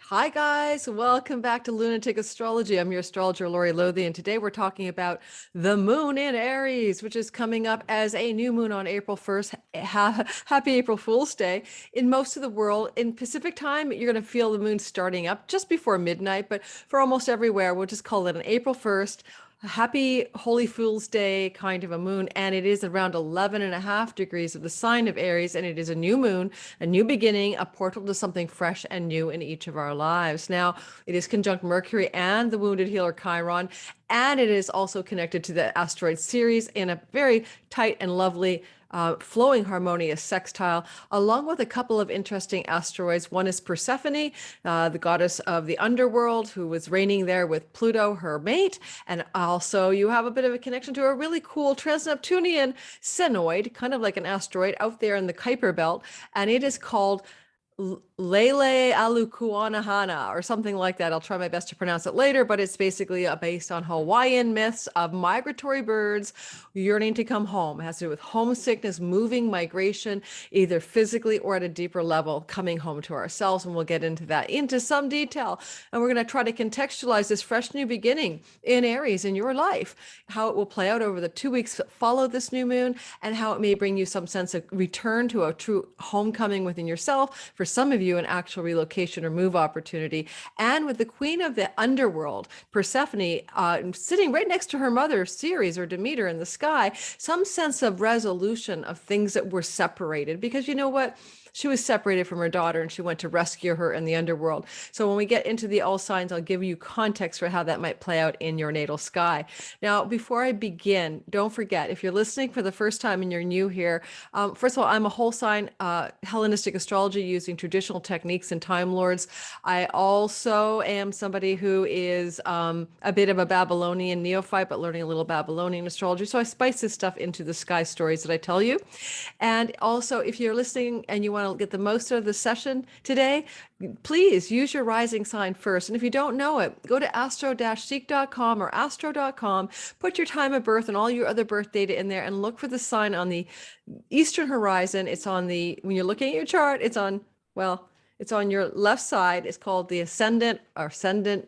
Hi guys, welcome back to Lunatic Astrology. I'm your astrologer, Lori Lothy, and today we're talking about the moon in Aries, which is coming up as a new moon on April 1st. Happy April Fool's Day. In most of the world, in Pacific time, you're going to feel the moon starting up just before midnight, but for almost everywhere, we'll just call it an April 1st. Happy Holy Fool's Day kind of a moon, and it is around 11.5 degrees of the sign of Aries, and it is a new moon, a new beginning, a portal to something fresh and new in each of our lives. Now, it is conjunct Mercury and the wounded healer Chiron, and it is also connected to the asteroid Ceres in a very tight and lovely flowing harmonious sextile, along with a couple of interesting asteroids. One is Persephone, the goddess of the underworld, who was reigning there with Pluto, her mate. And also you have a bit of a connection to a really cool trans-Neptunian senoid, kind of like an asteroid out there in the Kuiper belt. And it is called Lele Alukuanahana or something like that. I'll try my best to pronounce it later, but it's basically based on Hawaiian myths of migratory birds yearning to come home. It has to do with homesickness, moving, migration, either physically or at a deeper level, coming home to ourselves. And we'll get into that into some detail. And we're going to try to contextualize this fresh new beginning in Aries in your life, how it will play out over the 2 weeks that follow this new moon, and how it may bring you some sense of return to a true homecoming within yourself. For some of you, an actual relocation or move opportunity. And with the queen of the underworld, Persephone, sitting right next to her mother, Ceres or Demeter in the sky, some sense of resolution of things that were separated. Because you know what? She was separated from her daughter and she went to rescue her in the underworld. So when we get into the all signs, I'll give you context for how that might play out in your natal sky. Now, before I begin, don't forget, if you're listening for the first time and you're new here, first of all, I'm a whole sign Hellenistic astrology using traditional techniques and time lords. I also am somebody who is a bit of a Babylonian neophyte, but learning a little Babylonian astrology. So I spice this stuff into the sky stories that I tell you. And also, if you're listening and you want to get the most out of the session today, please use your rising sign first. And if you don't know it, go to astro-seek.com or astro.com, put your time of birth and all your other birth data in there and look for the sign on the eastern horizon. It's on when you're looking at your chart, it's on, well, it's on your left side. It's called the ascendant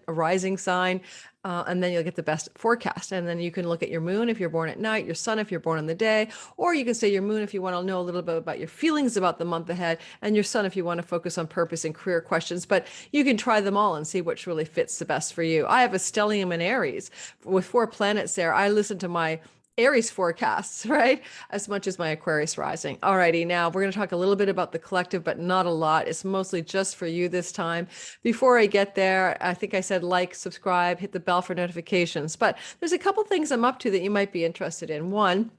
rising sign. And then you'll get the best forecast. And then you can look at your moon if you're born at night, your sun if you're born in the day, or you can say your moon if you want to know a little bit about your feelings about the month ahead, and your sun if you want to focus on purpose and career questions. But you can try them all and see which really fits the best for you. I have a stellium in Aries with 4 planets there. I listen to my Aries forecasts, right? As much as my Aquarius rising. Alrighty, now we're going to talk a little bit about the collective, but not a lot. It's mostly just for you this time. Before I get there, I think I said like, subscribe, hit the bell for notifications, but there's a couple things I'm up to that you might be interested in. One,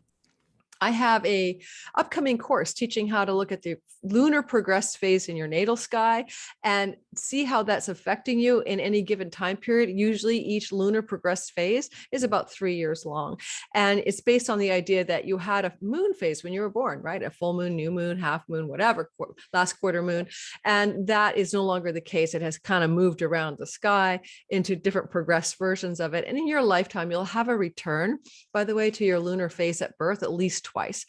I have a upcoming course teaching how to look at the lunar progress phase in your natal sky and see how that's affecting you in any given time period. Usually each lunar progress phase is about 3 years long. And it's based on the idea that you had a moon phase when you were born, right? A full moon, new moon, half moon, whatever, last quarter moon. And that is no longer the case. It has kind of moved around the sky into different progress versions of it. And in your lifetime, you'll have a return, by the way, to your lunar phase at birth, at least twice.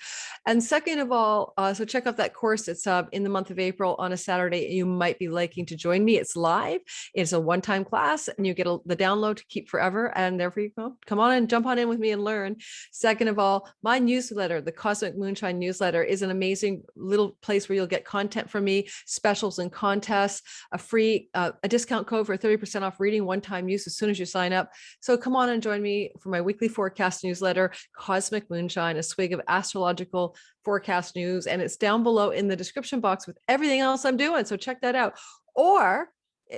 And second of all, so check out that course. It's in the month of April on a Saturday. You might be liking to join me. It's live. It's a one-time class and you get the download to keep forever. And therefore you go, come on and jump on in with me and learn. Second of all, my newsletter, the Cosmic Moonshine newsletter, is an amazing little place where you'll get content from me, specials and contests, a discount code for 30% off reading, one-time use as soon as you sign up. So come on and join me for my weekly forecast newsletter, Cosmic Moonshine, a swig of astrological forecast news, and it's down below in the description box with everything else I'm doing. So check that out. Or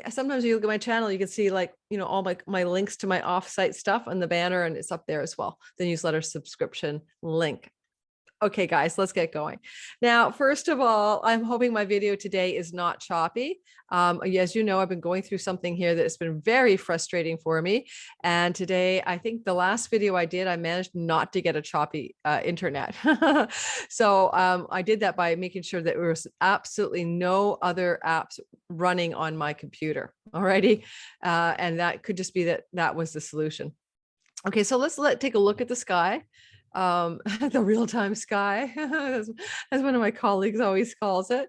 sometimes you look at my channel, you can see all my links to my offsite stuff on the banner, and it's up there as well, the newsletter subscription link. Okay, guys, let's get going. Now, first of all, I'm hoping my video today is not choppy. As you know, I've been going through something here that has been very frustrating for me. And today, I think the last video I did, I managed not to get a choppy internet. So I did that by making sure that there was absolutely no other apps running on my computer. Alrighty. And that could just be that was the solution. Okay, so let's take a look at the sky. the real-time sky, as one of my colleagues always calls it.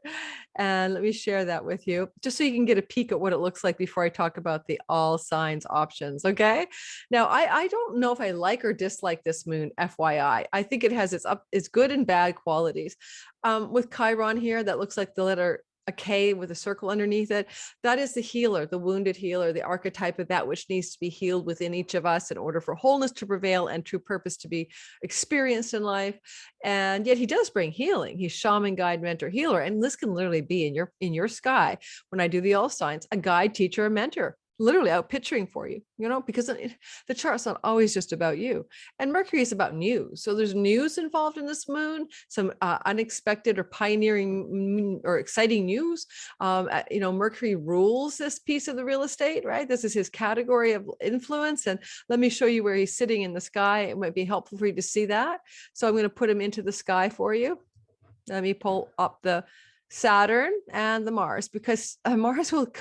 And let me share that with you, just so you can get a peek at what it looks like before I talk about the all signs options. Okay. Now, I don't know if I like or dislike this moon, FYI. I think it has its good and bad qualities. With Chiron here, that looks like the letter a K with a circle underneath it. That is the healer, the wounded healer, the archetype of that which needs to be healed within each of us in order for wholeness to prevail and true purpose to be experienced in life. And yet he does bring healing. He's shaman, guide, mentor, healer. And this can literally be in your sky. When I do the all signs, a guide, teacher, a mentor, literally out picturing for you, because the chart's not always just about you. And Mercury is about news. So there's news involved in this moon, some unexpected or pioneering or exciting news. Mercury rules this piece of the real estate, right? This is his category of influence. And let me show you where he's sitting in the sky. It might be helpful for you to see that. So I'm going to put him into the sky for you. Let me pull up the Saturn and the Mars, because Mars will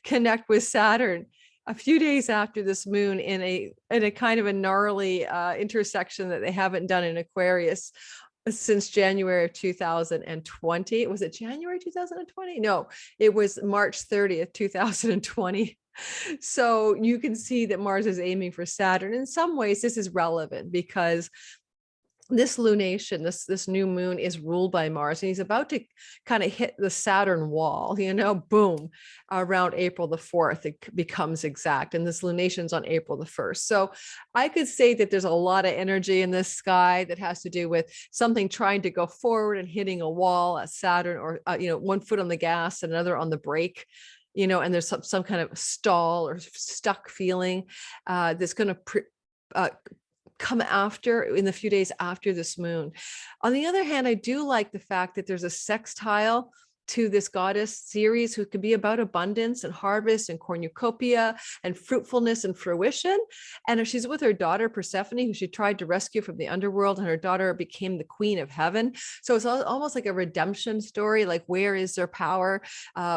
connect with Saturn a few days after this moon in a kind of a gnarly intersection that they haven't done in Aquarius since January of 2020. Was it January 2020? No, it was March 30th, 2020. So you can see that Mars is aiming for Saturn. In some ways, this is relevant because this lunation, this new moon is ruled by Mars, and he's about to kind of hit the Saturn wall, boom, around April the 4th, it becomes exact. And this lunation's on April the 1st. So I could say that there's a lot of energy in this sky that has to do with something trying to go forward and hitting a wall at Saturn, or, one foot on the gas and another on the brake. And there's some kind of stall or stuck feeling that's going to come after in the few days after this moon. On the other hand, I do like the fact that there's a sextile to this goddess Ceres, who could be about abundance and harvest and cornucopia and fruitfulness and fruition. And she's with her daughter Persephone, who she tried to rescue from the underworld, and her daughter became the queen of heaven. So it's almost like a redemption story, like where is their power,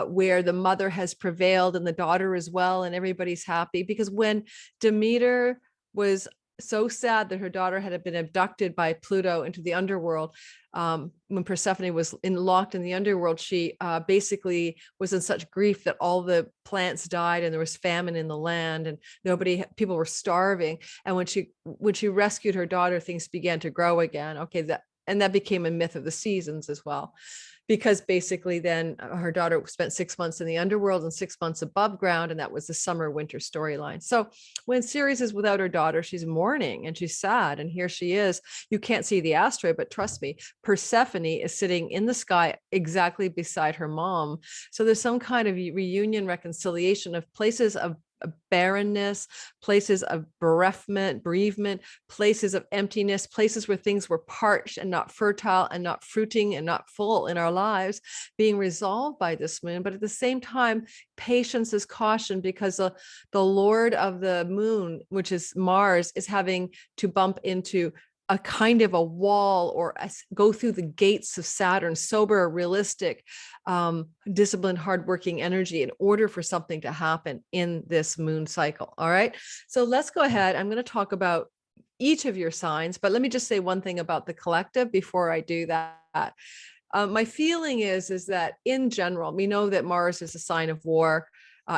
where the mother has prevailed and the daughter as well, and everybody's happy. Because when Demeter was so sad that her daughter had been abducted by Pluto into the underworld, when Persephone was locked in the underworld, she basically was in such grief that all the plants died and there was famine in the land and people were starving. And when she rescued her daughter, things began to grow again. Okay, that became a myth of the seasons as well, because basically then her daughter spent 6 months in the underworld and 6 months above ground, and that was the summer winter storyline. So when Ceres is without her daughter, she's mourning and she's sad, and here she is. You can't see the asteroid, but trust me, Persephone is sitting in the sky exactly beside her mom. So there's some kind of reunion, reconciliation of places of barrenness, places of bereavement, places of emptiness, places where things were parched and not fertile and not fruiting and not full in our lives, being resolved by this moon. But at the same time, patience is caution, because the lord of the moon, which is Mars, is having to bump into a kind of a wall or go through the gates of Saturn, sober, realistic, disciplined, hardworking energy in order for something to happen in this moon cycle. All right. So let's go ahead. I'm going to talk about each of your signs, but let me just say one thing about the collective before I do that. My feeling is that in general, we know that Mars is a sign of war.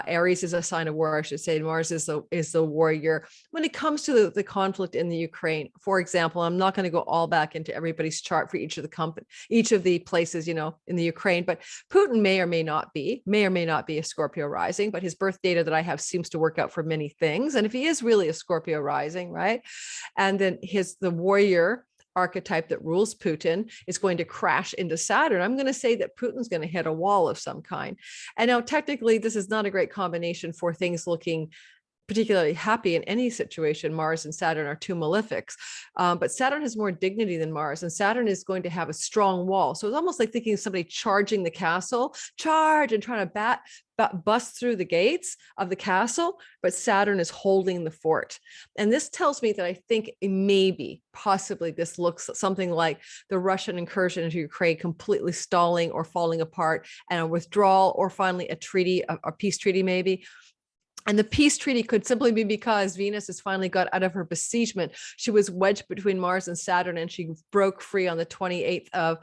Aries is a sign of war, I should say. Mars is the warrior. When it comes to the conflict in the Ukraine, for example, I'm not going to go all back into everybody's chart for each of the places, in the Ukraine, but Putin may or may not be a Scorpio rising, but his birth data that I have seems to work out for many things. And if he is really a Scorpio rising, right? And then the warrior archetype that rules Putin is going to crash into Saturn, I'm going to say that Putin's going to hit a wall of some kind. And now technically this is not a great combination for things looking particularly happy in any situation. Mars and Saturn are two malefics, but Saturn has more dignity than Mars, and Saturn is going to have a strong wall. So it's almost like thinking of somebody charging the castle, charge, and trying to bust through the gates of the castle, but Saturn is holding the fort. And this tells me that I think possibly this looks something like the Russian incursion into Ukraine completely stalling or falling apart, and a withdrawal, or finally a treaty, a peace treaty maybe. And the peace treaty could simply be because Venus has finally got out of her besiegement. She was wedged between Mars and Saturn, and she broke free on the 28th of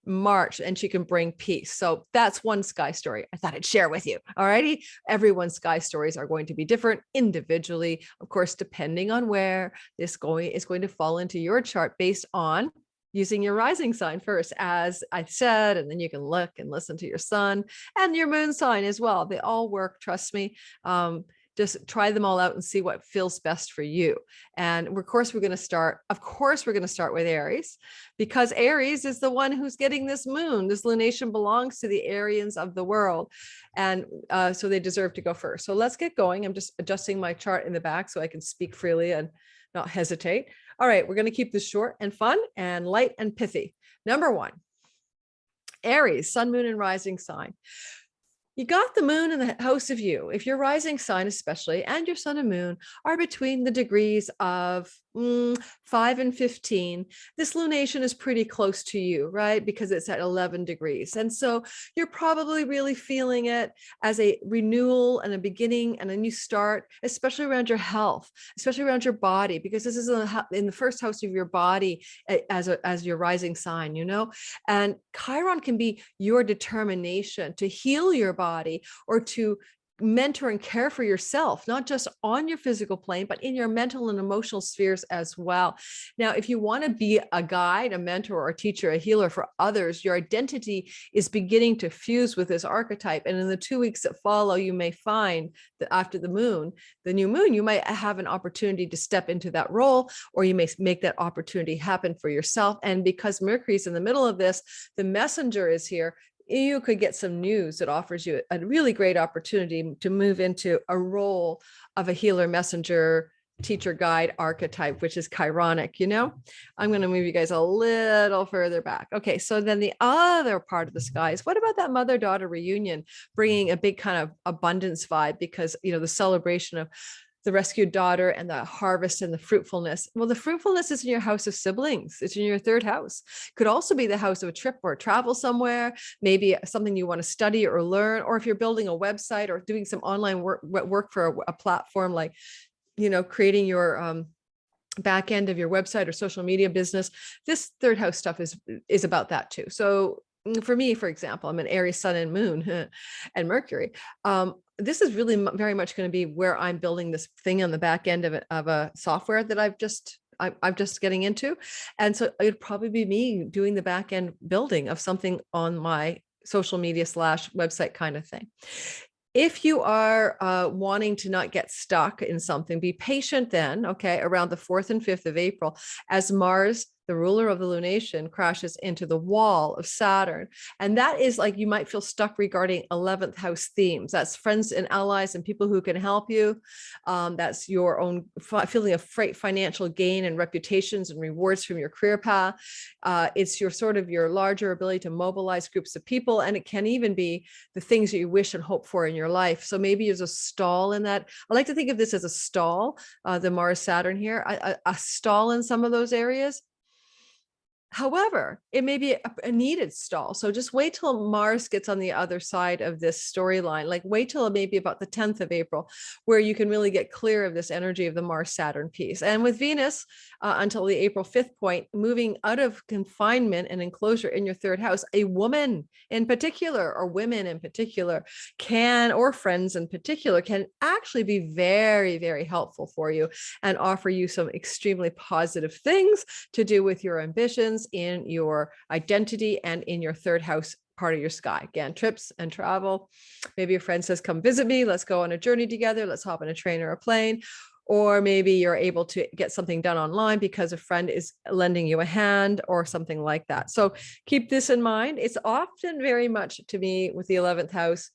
March, and she can bring peace. So that's one sky story I thought I'd share with you. All righty. Everyone's sky stories are going to be different individually, of course, depending on where this is going to fall into your chart based on using your rising sign first, as I said, and then you can look and listen to your sun and your moon sign as well. They all work, trust me. Just try them all out and see what feels best for you. And of course, we're going to start with Aries, because Aries is the one who's getting this moon. This lunation belongs to the Arians of the world. And so they deserve to go first. So let's get going. I'm just adjusting my chart in the back so I can speak freely and not hesitate. All right, we're going to keep this short and fun and light and pithy. Number one, Aries, sun, moon, and rising sign. You got the moon in the house of you. If your rising sign especially, and your sun and moon are between the degrees of 5 and 15, this lunation is pretty close to you, right? Because it's at 11 degrees. And so you're probably really feeling it as a renewal and a beginning and a new start, especially around your health, especially around your body, because this is in the first house of your body as your rising sign, you know? And Chiron can be your determination to heal your body or to mentor and care for yourself, not just on your physical plane, but in your mental and emotional spheres as well. Now, if you want to be a guide, a mentor, or a teacher, a healer for others, your identity is beginning to fuse with this archetype. And in the 2 weeks that follow, you may find that after the new moon, you might have an opportunity to step into that role, or you may make that opportunity happen for yourself. And because Mercury's in the middle of this, the messenger is here. You could get some news that offers you a really great opportunity to move into a role of a healer, messenger, teacher, guide archetype, which is Chironic, you know? I'm going to move you guys a little further back. Okay, so then the other part of the sky is, what about that mother-daughter reunion, bringing a big kind of abundance vibe, because, you know, the celebration of the rescued daughter and the harvest and the fruitfulness. Well, the fruitfulness is in your house of siblings. It's in your third house. Could also be the house of a trip or travel somewhere, maybe something you want to study or learn, or if you're building a website or doing some online work for a platform, like, you know, creating your back end of your website or social media business. This third house stuff is about that too. So for me, for example, I'm an Aries sun and moon and Mercury. This is really very much going to be where I'm building this thing on the back end of a software that I'm just getting into. And so it'd probably be me doing the back end building of something on my social media / website kind of thing. If you are wanting to not get stuck in something, be patient then, okay, around the 4th and 5th of April, as Mars, the ruler of the lunation, crashes into the wall of Saturn. And that is like, you might feel stuck regarding 11th house themes. That's friends and allies and people who can help you. That's your own feeling of financial gain and reputations and rewards from your career path. It's your sort of your larger ability to mobilize groups of people. And it can even be the things that you wish and hope for in your life. So maybe there's a stall in that. I like to think of this as a stall, the Mars Saturn here, a stall in some of those areas. However, it may be a needed stall. So just wait till Mars gets on the other side of this storyline. Like wait till maybe about the 10th of April, where you can really get clear of this energy of the Mars Saturn piece. And with Venus until the April 5th point, moving out of confinement and enclosure in your third house, a woman in particular, or women in particular can, or friends in particular, can actually be very, very helpful for you and offer you some extremely positive things to do with your ambitions, in your identity, and in your third house part of your sky. Again, trips and travel. Maybe your friend says, come visit me. Let's go on a journey together. Let's hop on a train or a plane. Or maybe you're able to get something done online because a friend is lending you a hand or something like that. So keep this in mind. It's often very much, to me, with the 11th house,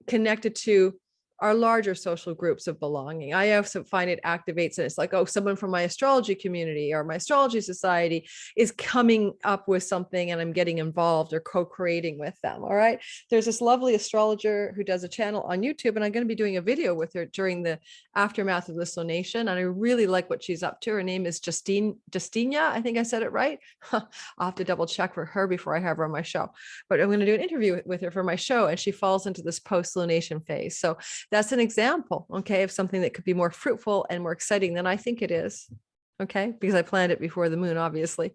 connected to our larger social groups of belonging. I also find it activates, and it's like, oh, someone from my astrology community or my astrology society is coming up with something and I'm getting involved or co-creating with them. All right. There's this lovely astrologer who does a channel on YouTube, and I'm going to be doing a video with her during the aftermath of this lunation. And I really like what she's up to. Her name is Justinia. I think I said it right. I'll have to double check for her before I have her on my show, but I'm going to do an interview with her for my show. And she falls into this post lunation phase. So That's an example, okay, of something that could be more fruitful and more exciting than I think it is. Okay, because I planned it before the moon, obviously.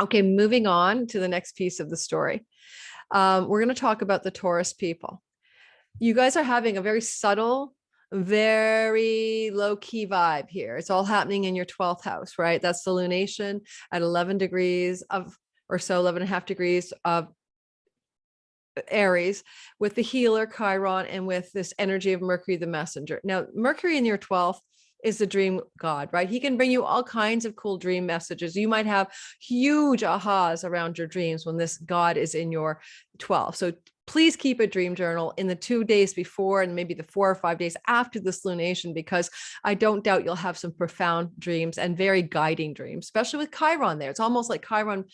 Okay, moving on to the next piece of the story. We're going to talk about the Taurus people. You guys are having a very subtle, very low key vibe here. It's all happening in your 12th house, right? That's the lunation at 11 degrees of, or so, 11 and a half degrees of Aries, with the healer Chiron and with this energy of Mercury, the messenger. Now, Mercury in your 12th is the dream god, right? He can bring you all kinds of cool dream messages. You might have huge ahas around your dreams when this god is in your 12th. So please keep a dream journal in the 2 days before and maybe the 4 or 5 days after this lunation, because I don't doubt you'll have some profound dreams and very guiding dreams, especially with Chiron there. It's almost like Chiron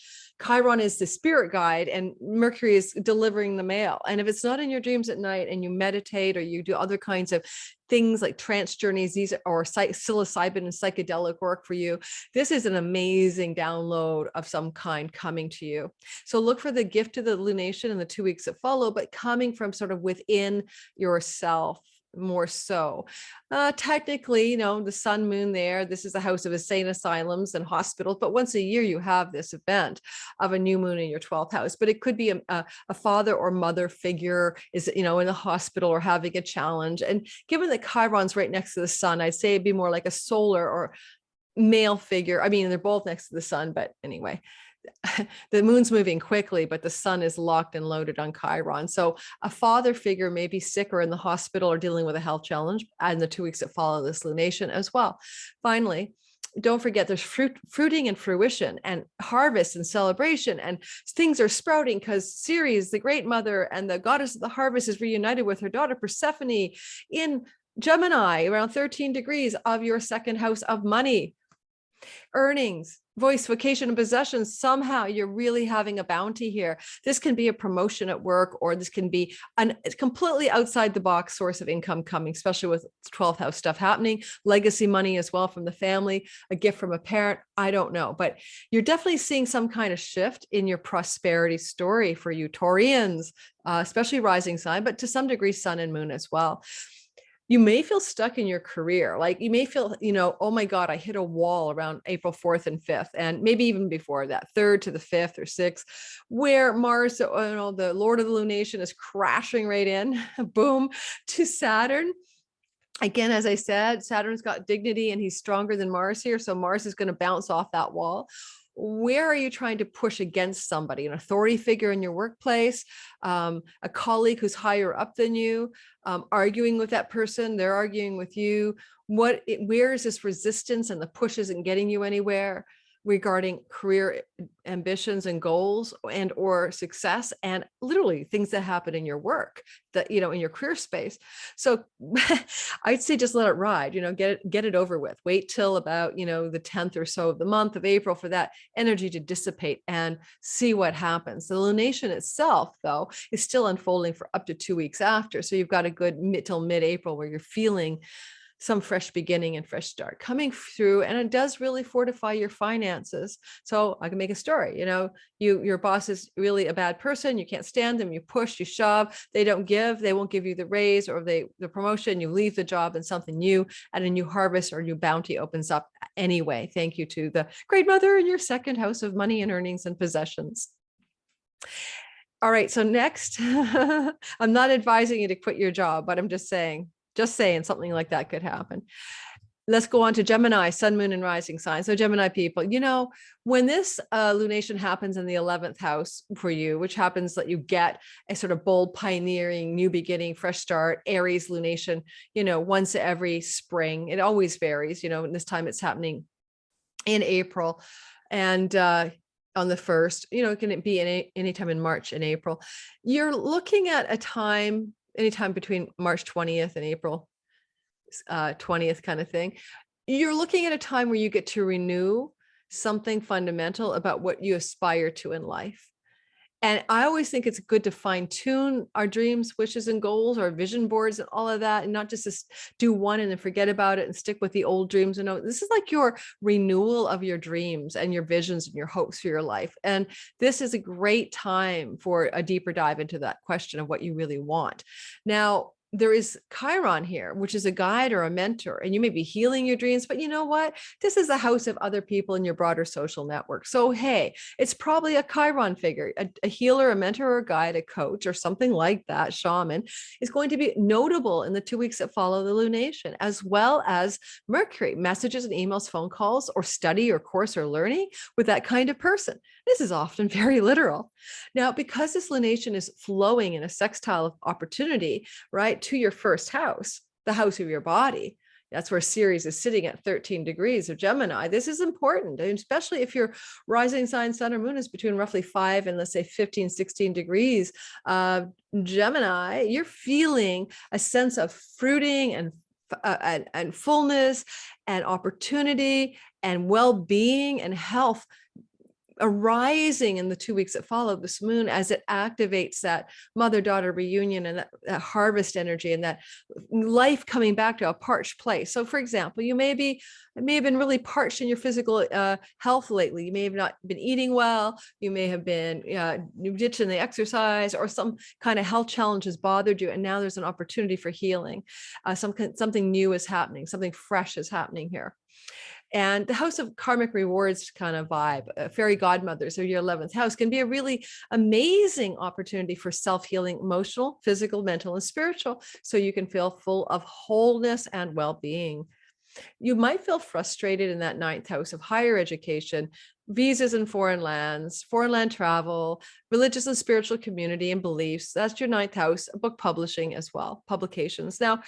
is the spirit guide and Mercury is delivering the mail. And if it's not in your dreams at night and you meditate or you do other kinds of things like trance journeys, these are psilocybin and psychedelic work for you, this is an amazing download of some kind coming to you. So look for the gift of the lunation in the 2 weeks that follow, but coming from sort of within yourself more so. Technically, you know, the sun moon there, this is the house of insane asylums and hospitals, but once a year you have this event of a new moon in your 12th house. But it could be a father or mother figure is, you know, in the hospital or having a challenge. And given that Chiron's right next to the sun, I'd say it'd be more like a solar or male figure. I mean, they're both next to the sun, but anyway, the moon's moving quickly, but the sun is locked and loaded on Chiron. So a father figure may be sick or in the hospital or dealing with a health challenge and the 2 weeks that follow this lunation as well. Finally, don't forget there's fruiting and fruition and harvest and celebration, and things are sprouting because Ceres, the great mother and the goddess of the harvest, is reunited with her daughter Persephone in Gemini around 13 degrees of your second house of money, earnings, voice, vocation, and possessions. Somehow you're really having a bounty here. This can be a promotion at work, or this can be a completely outside the box source of income coming, especially with 12th house stuff happening, legacy money as well from the family, a gift from a parent. I don't know, but you're definitely seeing some kind of shift in your prosperity story for you Taurians, especially rising sign, but to some degree sun and moon as well. You may feel stuck in your career. Like you may feel, you know, oh my God, I hit a wall around April 4th and 5th, and maybe even before that, 3rd to the 5th or 6th, where Mars, you know, the Lord of the Lunation is crashing right in, boom, to Saturn. Again, as I said, Saturn's got dignity and he's stronger than Mars here. So Mars is going to bounce off that wall. Where are you trying to push against somebody, an authority figure in your workplace, a colleague who's higher up than you, arguing with that person, they're arguing with you. Where is this resistance and the push isn't getting you anywhere regarding career ambitions and goals and or success, and literally things that happen in your work, that, you know, in your career space. So I'd say just let it ride, you know, get it over with. Wait till about, you know, the 10th or so of the month of April for that energy to dissipate and see what happens. The lunation itself, though, is still unfolding for up to 2 weeks after. So you've got a good till mid-April where you're feeling some fresh beginning and fresh start coming through, and it does really fortify your finances. So I can make a story, you know, your boss is really a bad person, you can't stand them, you push, you shove, they won't give you the raise or the promotion, you leave the job and something new and a new harvest or new bounty opens up anyway. Thank you to the great mother in your second house of money and earnings and possessions. All right, so next, I'm not advising you to quit your job, but I'm just saying something like that could happen. Let's go on to Gemini, sun, moon, and rising sign. So Gemini people, you know, when this lunation happens in the 11th house for you, which happens that you get a sort of bold, pioneering, new beginning, fresh start, Aries lunation, you know, once every spring. It always varies, you know, and this time it's happening in April. And on the 1st, you know, can it be anytime in March and April? You're looking at a time anytime between March 20th and April 20th kind of thing. You're looking at a time where you get to renew something fundamental about what you aspire to in life. And I always think it's good to fine tune our dreams, wishes, and goals, our vision boards and all of that, and not just do one and then forget about it and stick with the old dreams. And no, this is like your renewal of your dreams and your visions and your hopes for your life. And this is a great time for a deeper dive into that question of what you really want. Now, there is Chiron here, which is a guide or a mentor, and you may be healing your dreams, but you know what? This is a house of other people in your broader social network. So, hey, it's probably a Chiron figure, a healer, a mentor, or a guide, a coach, or something like that, shaman, is going to be notable in the 2 weeks that follow the lunation, as well as Mercury, messages and emails, phone calls, or study or course or learning with that kind of person. This is often very literal. Now, because this lunation is flowing in a sextile of opportunity, right, to your first house, the house of your body. That's where Ceres is sitting at 13 degrees of Gemini. This is important, and especially if your rising sign, sun, or moon is between roughly 5 and let's say 15, 16 degrees of Gemini, you're feeling a sense of fruiting and fullness and opportunity and well-being and health arising in the 2 weeks that follow this moon, as it activates that mother-daughter reunion and that harvest energy and that life coming back to a parched place. So for example, it may have been really parched in your physical health lately. You may have not been eating well. You may have been ditching the exercise, or some kind of health challenge has bothered you. And now there's an opportunity for healing. Something new is happening. Something fresh is happening here. And the house of karmic rewards kind of vibe, fairy godmothers, or your 11th house, can be a really amazing opportunity for self-healing, emotional, physical, mental, and spiritual, so you can feel full of wholeness and well-being. You might feel frustrated in that 9th house of higher education, visas in foreign lands, foreign land travel, religious and spiritual community and beliefs. That's your 9th house, book publishing as well, publications. Now,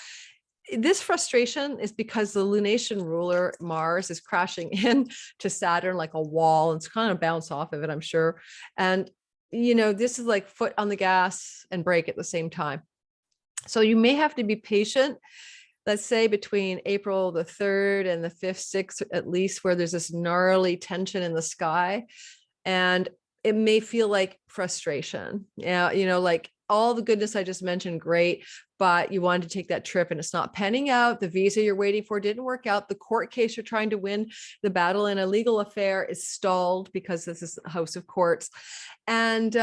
this frustration is because the lunation ruler Mars is crashing in to Saturn like a wall, and it's kind of bounce off of it, I'm sure. And, this is like foot on the gas and brake at the same time. So you may have to be patient, let's say between April the 3rd and the 5th, 6th, at least, where there's this gnarly tension in the sky. And it may feel like frustration. Yeah, like all the goodness I just mentioned, great, but you wanted to take that trip and it's not panning out. The visa you're waiting for didn't work out. The court case you're trying to win, the battle in a legal affair, is stalled because this is a house of courts. And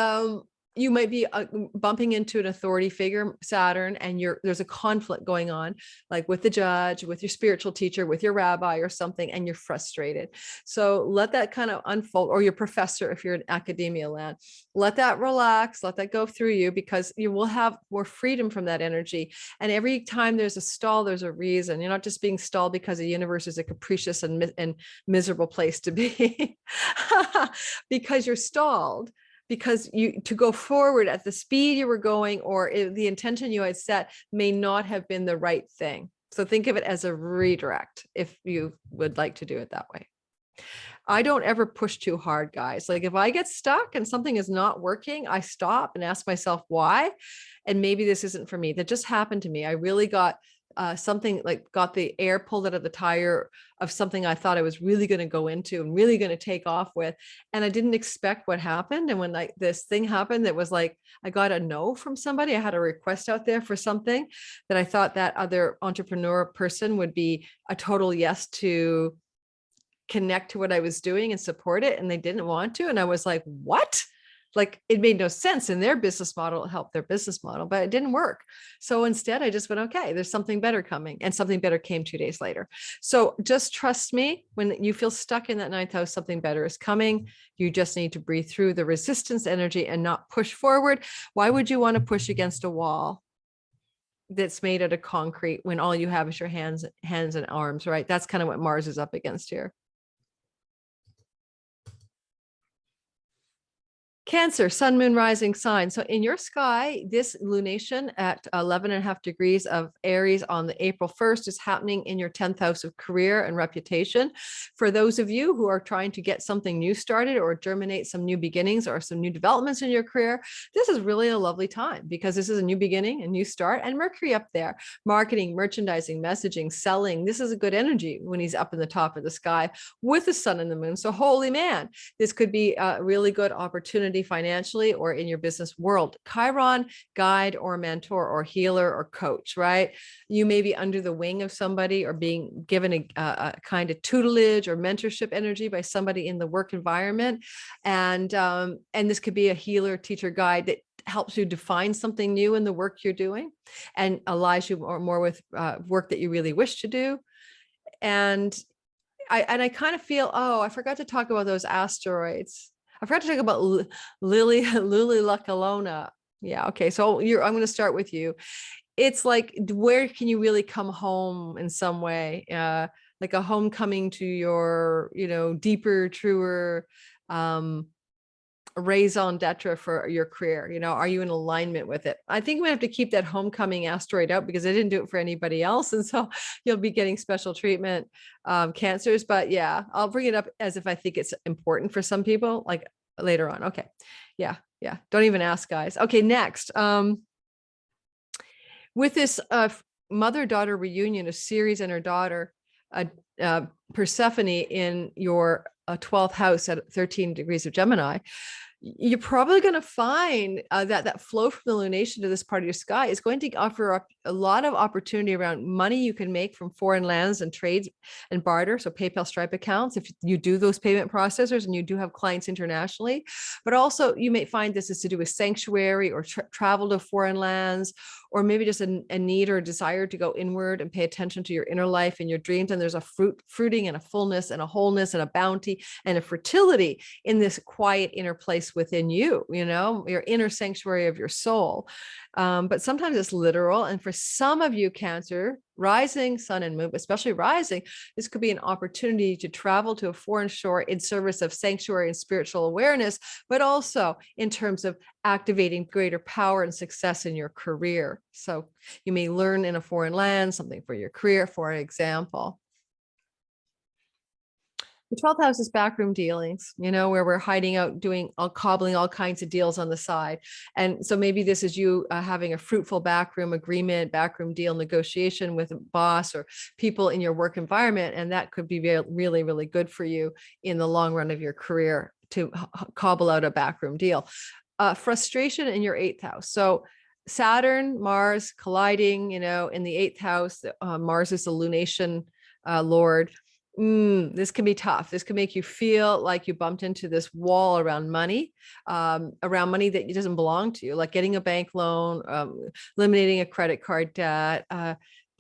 you might be bumping into an authority figure, Saturn, and there's a conflict going on, like with the judge, with your spiritual teacher, with your rabbi or something, and you're frustrated. So let that kind of unfold, or your professor, if you're in academia land, let that relax, let that go through you, because you will have more freedom from that energy. And every time there's a stall, there's a reason. You're not just being stalled because the universe is a capricious and miserable place to be, because you're stalled. Because to go forward at the speed you were going, or the intention you had set, may not have been the right thing. So think of it as a redirect if you would like to do it that way. I don't ever push too hard, guys. Like if I get stuck and something is not working, I stop and ask myself why. And maybe this isn't for me. That just happened to me. I really got got the air pulled out of the tire of something I thought I was really going to go into and really going to take off with. And I didn't expect what happened. And when this thing happened, that was like, I got a no from somebody. I had a request out there for something that I thought that other entrepreneur person would be a total yes to connect to what I was doing and support it. And they didn't want to. And I was like, what? Like it made no sense in their business model. It helped their business model, but it didn't work. So instead I just went, okay, there's something better coming, and something better came 2 days later. So just trust me, when you feel stuck in that 9th house, something better is coming. You just need to breathe through the resistance energy and not push forward. Why would you want to push against a wall that's made out of concrete when all you have is your hands and arms, right? That's kind of what Mars is up against here. Cancer, sun, moon, rising sign. So in your sky, this lunation at 11.5 degrees of Aries on the April 1st is happening in your 10th house of career and reputation. For those of you who are trying to get something new started, or germinate some new beginnings or some new developments in your career, this is really a lovely time, because this is a new beginning, a new start, and Mercury up there, marketing, merchandising, messaging, selling. This is a good energy when he's up in the top of the sky with the sun and the moon. So holy man, this could be a really good opportunity financially or in your business world. Chiron, guide or mentor or healer or coach, right? You may be under the wing of somebody, or being given a kind of tutelage or mentorship energy by somebody in the work environment. And this could be a healer, teacher, guide that helps you define something new in the work you're doing and allies you more with work that you really wish to do. And I kind of feel, oh, I forgot to talk about those asteroids. I forgot to talk about Lulilacalona. Yeah. Okay. So I'm going to start with you. It's like, where can you really come home in some way? Like a homecoming to your, deeper, truer, raison d'etre for your career. Are you in alignment with it? I think we have to keep that homecoming asteroid out because I didn't do it for anybody else. And so you'll be getting special treatment, cancers. But yeah, I'll bring it up as if I think it's important for some people, like later on. Okay. Yeah. Yeah. Don't even ask, guys. Okay. Next, with this mother-daughter reunion of Ceres and her daughter, Persephone in your 12th house at 13 degrees of Gemini, you're probably going to find that flow from the lunation to this part of your sky is going to offer up a lot of opportunity around money you can make from foreign lands and trades and barter. So PayPal, Stripe accounts, if you do those payment processors and you do have clients internationally, but also you may find this is to do with sanctuary or travel to foreign lands, or maybe just a need or a desire to go inward and pay attention to your inner life and your dreams. And there's a fruiting and a fullness and a wholeness and a bounty and a fertility in this quiet inner place within you, your inner sanctuary of your soul. But sometimes it's literal. And for some of you, Cancer, rising, sun and moon, especially rising, this could be an opportunity to travel to a foreign shore in service of sanctuary and spiritual awareness, but also in terms of activating greater power and success in your career. So you may learn in a foreign land, something for your career, for example. The 12th house is backroom dealings, where we're hiding out, cobbling all kinds of deals on the side. And so maybe this is you having a fruitful backroom agreement, backroom deal negotiation with a boss or people in your work environment. And that could be really, really good for you in the long run of your career to cobble out a backroom deal. Frustration in your 8th house. So Saturn, Mars colliding, in the 8th house. Mars is the lunation lord. This can be tough. This can make you feel like you bumped into this wall around money that doesn't belong to you, like getting a bank loan, eliminating a credit card debt,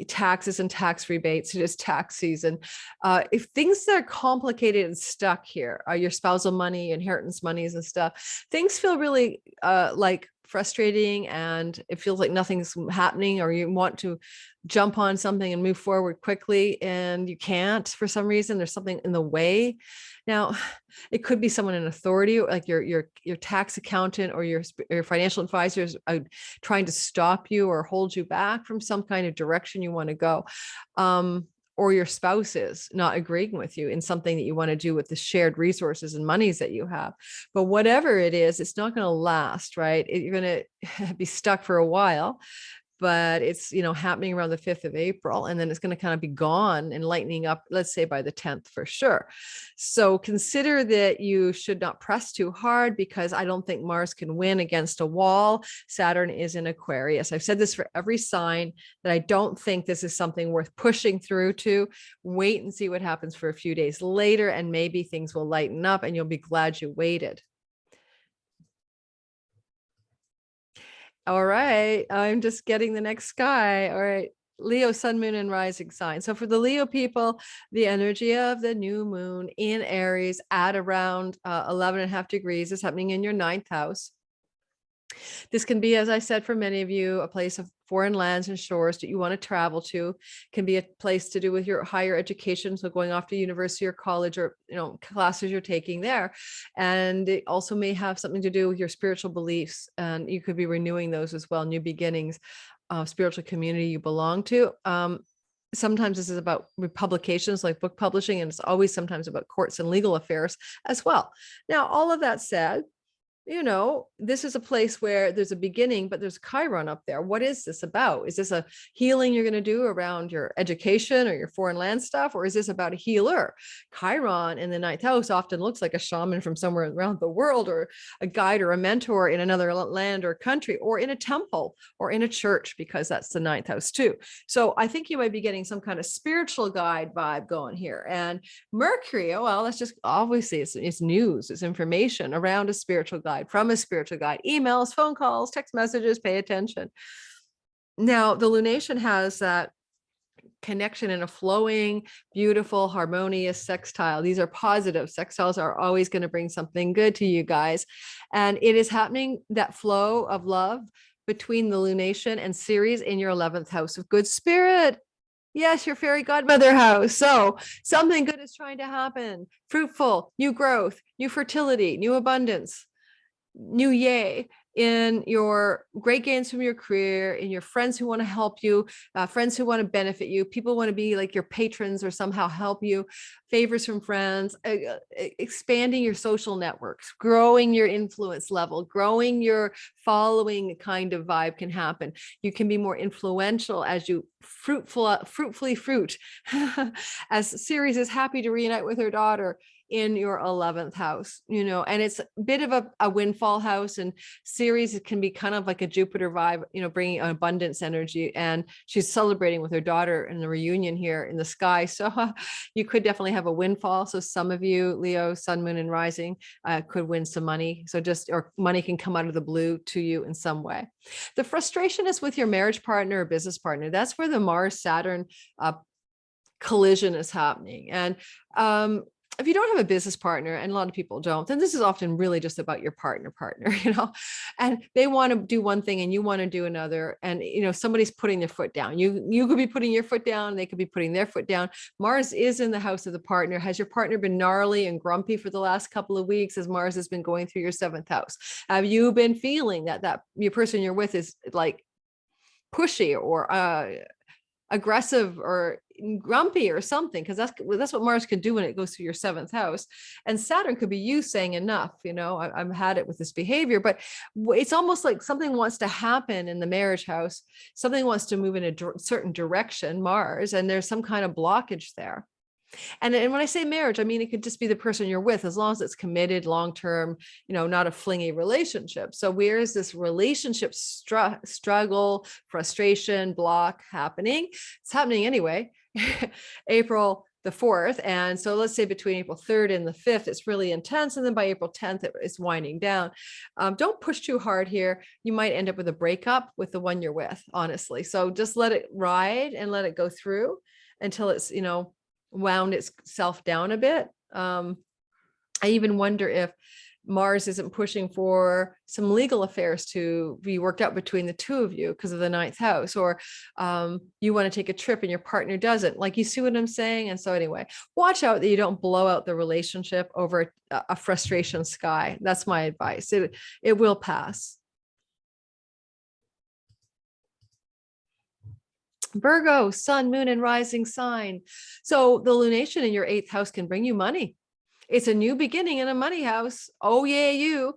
taxes and tax rebates. It is tax season. If things that are complicated and stuck here, your spousal money, inheritance monies and stuff, things feel really like frustrating, and it feels like nothing's happening, or you want to jump on something and move forward quickly and you can't for some reason. There's something in the way. Now, it could be someone in authority, like your tax accountant or your financial advisors trying to stop you or hold you back from some kind of direction you want to go. Or your spouse is not agreeing with you in something that you want to do with the shared resources and monies that you have. But whatever it is, it's not going to last, right? You're going to be stuck for a while, but it's, happening around the 5th of April, and then it's going to kind of be gone and lightening up, let's say by the 10th for sure. So consider that you should not press too hard, because I don't think Mars can win against a wall. Saturn is in Aquarius. I've said this for every sign, that I don't think this is something worth pushing through to. Wait and see what happens for a few days later, and maybe things will lighten up and you'll be glad you waited. All right. I'm just getting the next sky. All right. Leo, sun, moon, and rising sign. So for the Leo people, the energy of the new moon in Aries at around 11.5 degrees is happening in your 9th house. This can be, as I said, for many of you, a place of foreign lands and shores that you want to travel to. It can be a place to do with your higher education, so going off to university or college, or classes you're taking there. And it also may have something to do with your spiritual beliefs, and you could be renewing those as well, new beginnings, spiritual community you belong to. Sometimes this is about publications like book publishing, and it's always sometimes about courts and legal affairs as well. Now, all of that said, this is a place where there's a beginning, but there's Chiron up there. What is this about? Is this a healing you're going to do around your education or your foreign land stuff? Or is this about a healer? Chiron in the 9th house often looks like a shaman from somewhere around the world, or a guide or a mentor in another land or country, or in a temple or in a church, because that's the 9th house too. So I think you might be getting some kind of spiritual guide vibe going here. And Mercury, well, that's just obviously it's news, it's information around a spiritual guide guide, from a spiritual guide, emails, phone calls, text messages, pay attention. Now, the lunation has that connection in a flowing, beautiful, harmonious sextile. These are positive. Sextiles are always going to bring something good to you guys. And it is happening, that flow of love between the lunation and Ceres in your 11th house of good spirit. Yes, your fairy godmother house. So something good is trying to happen. Fruitful, new growth, new fertility, new abundance, new yay in your great gains from your career, in your friends who want to help you, friends who want to benefit you, people want to be like your patrons or somehow help you, favors from friends, expanding your social networks, growing your influence level, growing your following kind of vibe can happen. You can be more influential as you fruitfully fruit as Ceres is happy to reunite with her daughter in your 11th house, you know, and it's a bit of a windfall house, and Ceres can be kind of like a Jupiter vibe, you know, bringing abundance energy, and she's celebrating with her daughter in the reunion here in the sky. So you could definitely have a windfall. So some of you, Leo, sun, moon, and rising, could win some money. So or money can come out of the blue to you in some way. The frustration is with your marriage partner or business partner. That's where the Mars Saturn collision is happening. And if you don't have a business partner, and a lot of people don't, then this is often really just about your partner, you know, and they want to do one thing and you want to do another. And, you know, somebody's putting their foot down. You could be putting your foot down. They could be putting their foot down. Mars is in the house of the partner. Has your partner been gnarly and grumpy for the last couple of weeks as Mars has been going through your 7th house? Have you been feeling that your person you're with is like pushy or aggressive or grumpy or something? Because that's what Mars can do when it goes through your 7th house. And Saturn could be you saying enough, you know, I've had it with this behavior. But it's almost like something wants to happen in the marriage house. Something wants to move in a certain direction, Mars, and there's some kind of blockage there. And when I say marriage, I mean, it could just be the person you're with, as long as it's committed, long-term, you know, not a flingy relationship. So where is this relationship struggle, frustration, block happening? It's happening anyway, April the 4th. And so let's say between April 3rd and the 5th, it's really intense. And then by April 10th, it's winding down. Don't push too hard here. You might end up with a breakup with the one you're with, honestly. So just let it ride and let it go through until it's, you know, wound itself down a bit. I even wonder if Mars isn't pushing for some legal affairs to be worked out between the two of you because of the 9th house, or you want to take a trip and your partner doesn't. Like, you see what I'm saying? And so anyway, watch out that you don't blow out the relationship over a frustration sky. That's my advice. It will pass. Virgo, sun, moon, and rising sign. So the lunation in your 8th house can bring you money. It's a new beginning in a money house. Oh yeah, you.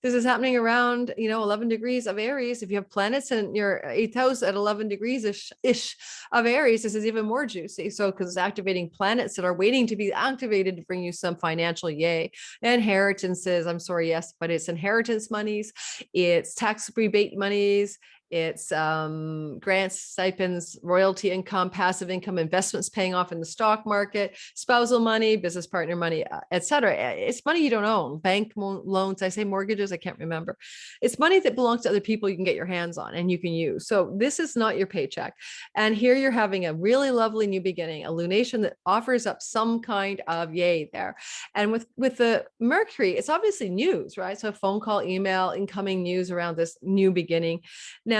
This is happening around, you know, 11 degrees of Aries. If you have planets in your 8th house at 11 degrees ish of Aries, this is even more juicy. So because it's activating planets that are waiting to be activated to bring you some financial yay. Inheritances, I'm sorry, yes, but it's inheritance monies. It's tax rebate monies. It's grants, stipends, royalty income, passive income, investments paying off in the stock market, spousal money, business partner money, etc. It's money you don't own. Bank loans, I say mortgages, I can't remember. It's money that belongs to other people you can get your hands on and you can use. So this is not your paycheck. And here you're having a really lovely new beginning, a lunation that offers up some kind of yay there. And with the Mercury, it's obviously news, right? So phone call, email, incoming news around this new beginning. Now,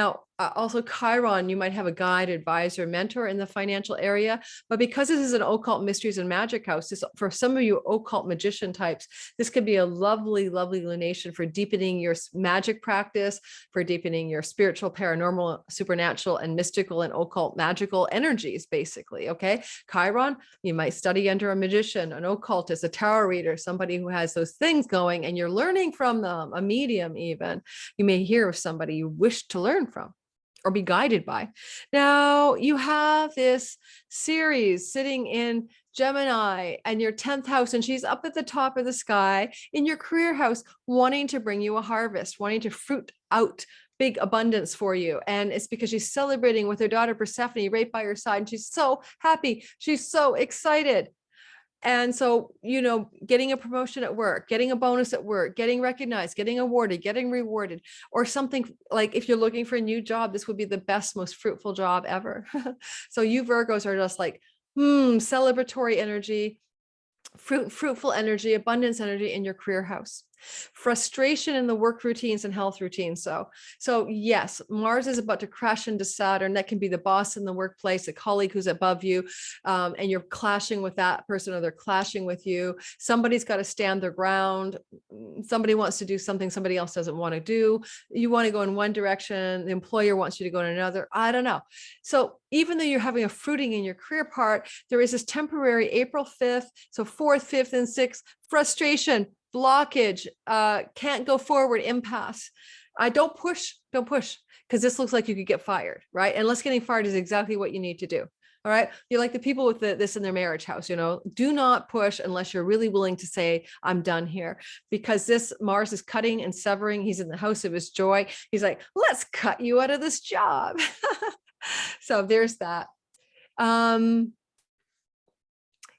also Chiron, you might have a guide, advisor, mentor in the financial area, but because this is an occult mysteries and magic house, for some of you occult magician types, this could be a lovely, lovely lunation for deepening your magic practice, for deepening your spiritual, paranormal, supernatural, and mystical and occult magical energies, basically. Okay. Chiron, you might study under a magician, an occultist, a tarot reader, somebody who has those things going and you're learning from them, a medium even. You may hear of somebody you wish to learn from or be guided by. Now you have this Ceres sitting in Gemini and your 10th house, and she's up at the top of the sky in your career house, wanting to bring you a harvest, wanting to fruit out big abundance for you. And it's because she's celebrating with her daughter Persephone right by her side. And she's so happy. She's so excited. And so, you know, getting a promotion at work, getting a bonus at work, getting recognized, getting awarded, getting rewarded, or something like if you're looking for a new job, this would be the best, most fruitful job ever. So you Virgos are just like, celebratory energy, fruitful energy, abundance energy in your career house. Frustration in the work routines and health routines. So yes, Mars is about to crash into Saturn. That can be the boss in the workplace, a colleague who's above you, and you're clashing with that person, or they're clashing with you. Somebody's got to stand their ground. Somebody wants to do something somebody else doesn't want to do. You want to go in one direction, the employer wants you to go in another. I don't know. So even though you're having a fruiting in your career part, there is this temporary April 5th, so 4th, 5th, and 6th frustration, blockage, can't go forward, impasse. Don't push, because this looks like you could get fired, right? Unless getting fired is exactly what you need to do. All right. You're like the people with this in their marriage house, you know, do not push unless you're really willing to say, I'm done here, because this Mars is cutting and severing. He's in the house of his joy. He's like, let's cut you out of this job. So there's that.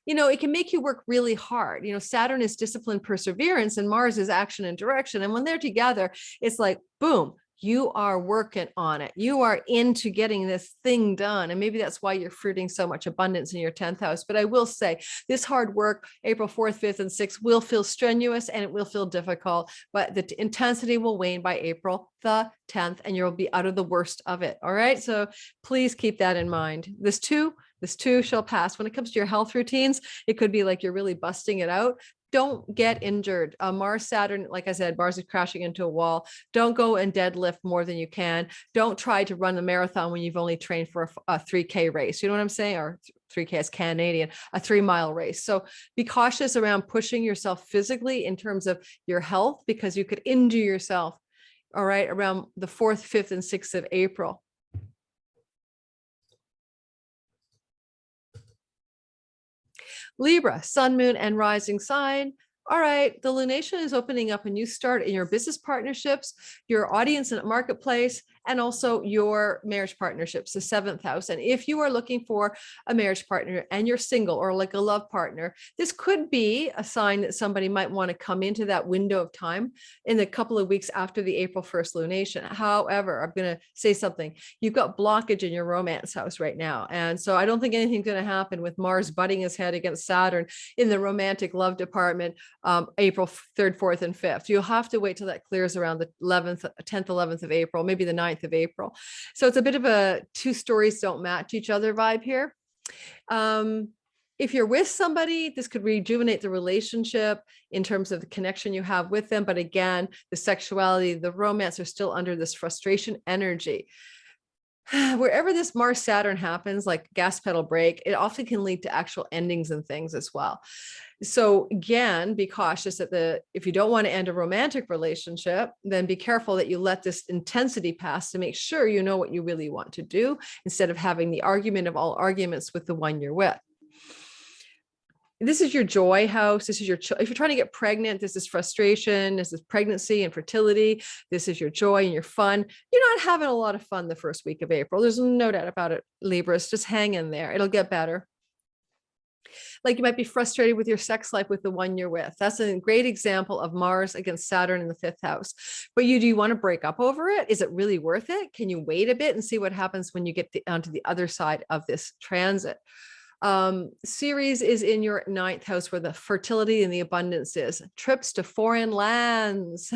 You know, it can make you work really hard. You know, Saturn is discipline, perseverance, and Mars is action and direction. And when they're together, it's like, boom, you are working on it. You are into getting this thing done. And maybe that's why you're fruiting so much abundance in your 10th house. But I will say this hard work, April 4th, 5th, and 6th will feel strenuous and it will feel difficult, but the intensity will wane by April the 10th and you'll be out of the worst of it. All right. So please keep that in mind. This too shall pass. When it comes to your health routines, it could be like you're really busting it out. Don't get injured. Mars, Saturn, like I said, Mars is crashing into a wall. Don't go and deadlift more than you can. Don't try to run a marathon when you've only trained for a 3K race. You know what I'm saying? Or 3K is Canadian, a 3-mile race. So be cautious around pushing yourself physically in terms of your health, because you could injure yourself, all right, around the 4th, 5th, and 6th of April. Libra, sun, moon, and rising sign. All right, the lunation is opening up a new start in your business partnerships, your audience and marketplace, and also your marriage partnerships, the 7th house. And if you are looking for a marriage partner and you're single or like a love partner, this could be a sign that somebody might want to come into that window of time in the couple of weeks after the April 1st lunation. However, I'm going to say something. You've got blockage in your romance house right now. And so I don't think anything's going to happen with Mars butting his head against Saturn in the romantic love department, April 3rd, 4th, and 5th. You'll have to wait till that clears around the 10th, 11th of April, maybe the 9th of April. So it's a bit of a two stories don't match each other vibe here. If you're with somebody, this could rejuvenate the relationship in terms of the connection you have with them. But again, the sexuality, the romance are still under this frustration energy. Wherever this Mars Saturn happens, like gas pedal brake, it often can lead to actual endings and things as well. So again, be cautious that if you don't want to end a romantic relationship, then be careful that you let this intensity pass to make sure you know what you really want to do, instead of having the argument of all arguments with the one you're with. This is your joy house. This is your, if you're trying to get pregnant, this is frustration. This is pregnancy and fertility. This is your joy and your fun. You're not having a lot of fun the first week of April. There's no doubt about it, Libras. Just hang in there. It'll get better. Like you might be frustrated with your sex life with the one you're with. That's a great example of Mars against Saturn in the 5th house. But do you want to break up over it? Is it really worth it? Can you wait a bit and see what happens when you get onto the other side of this transit? Ceres is in your 9th house, where the fertility and the abundance is. Trips to foreign lands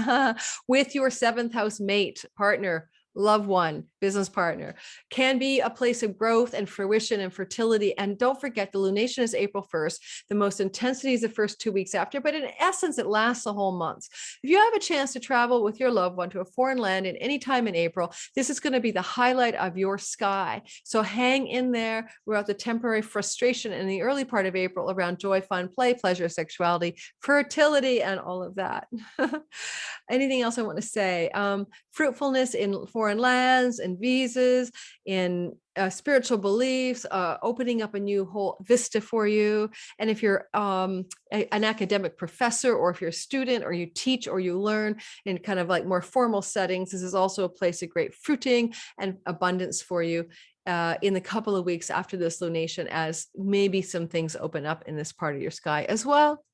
with your 7th house mate, partner, loved one, business partner, can be a place of growth and fruition and fertility. And don't forget, the lunation is April 1st. The most intensity is the first 2 weeks after, but in essence, it lasts a whole month. If you have a chance to travel with your loved one to a foreign land at any time in April, this is going to be the highlight of your sky. So hang in there throughout the temporary frustration in the early part of April around joy, fun, play, pleasure, sexuality, fertility, and all of that. Anything else I want to say? Fruitfulness in foreign lands and visas, in spiritual beliefs, opening up a new whole vista for you. And if you're an academic professor, or if you're a student, or you teach, or you learn in kind of like more formal settings, this is also a place of great fruiting and abundance for you in the couple of weeks after this lunation, as maybe some things open up in this part of your sky as well.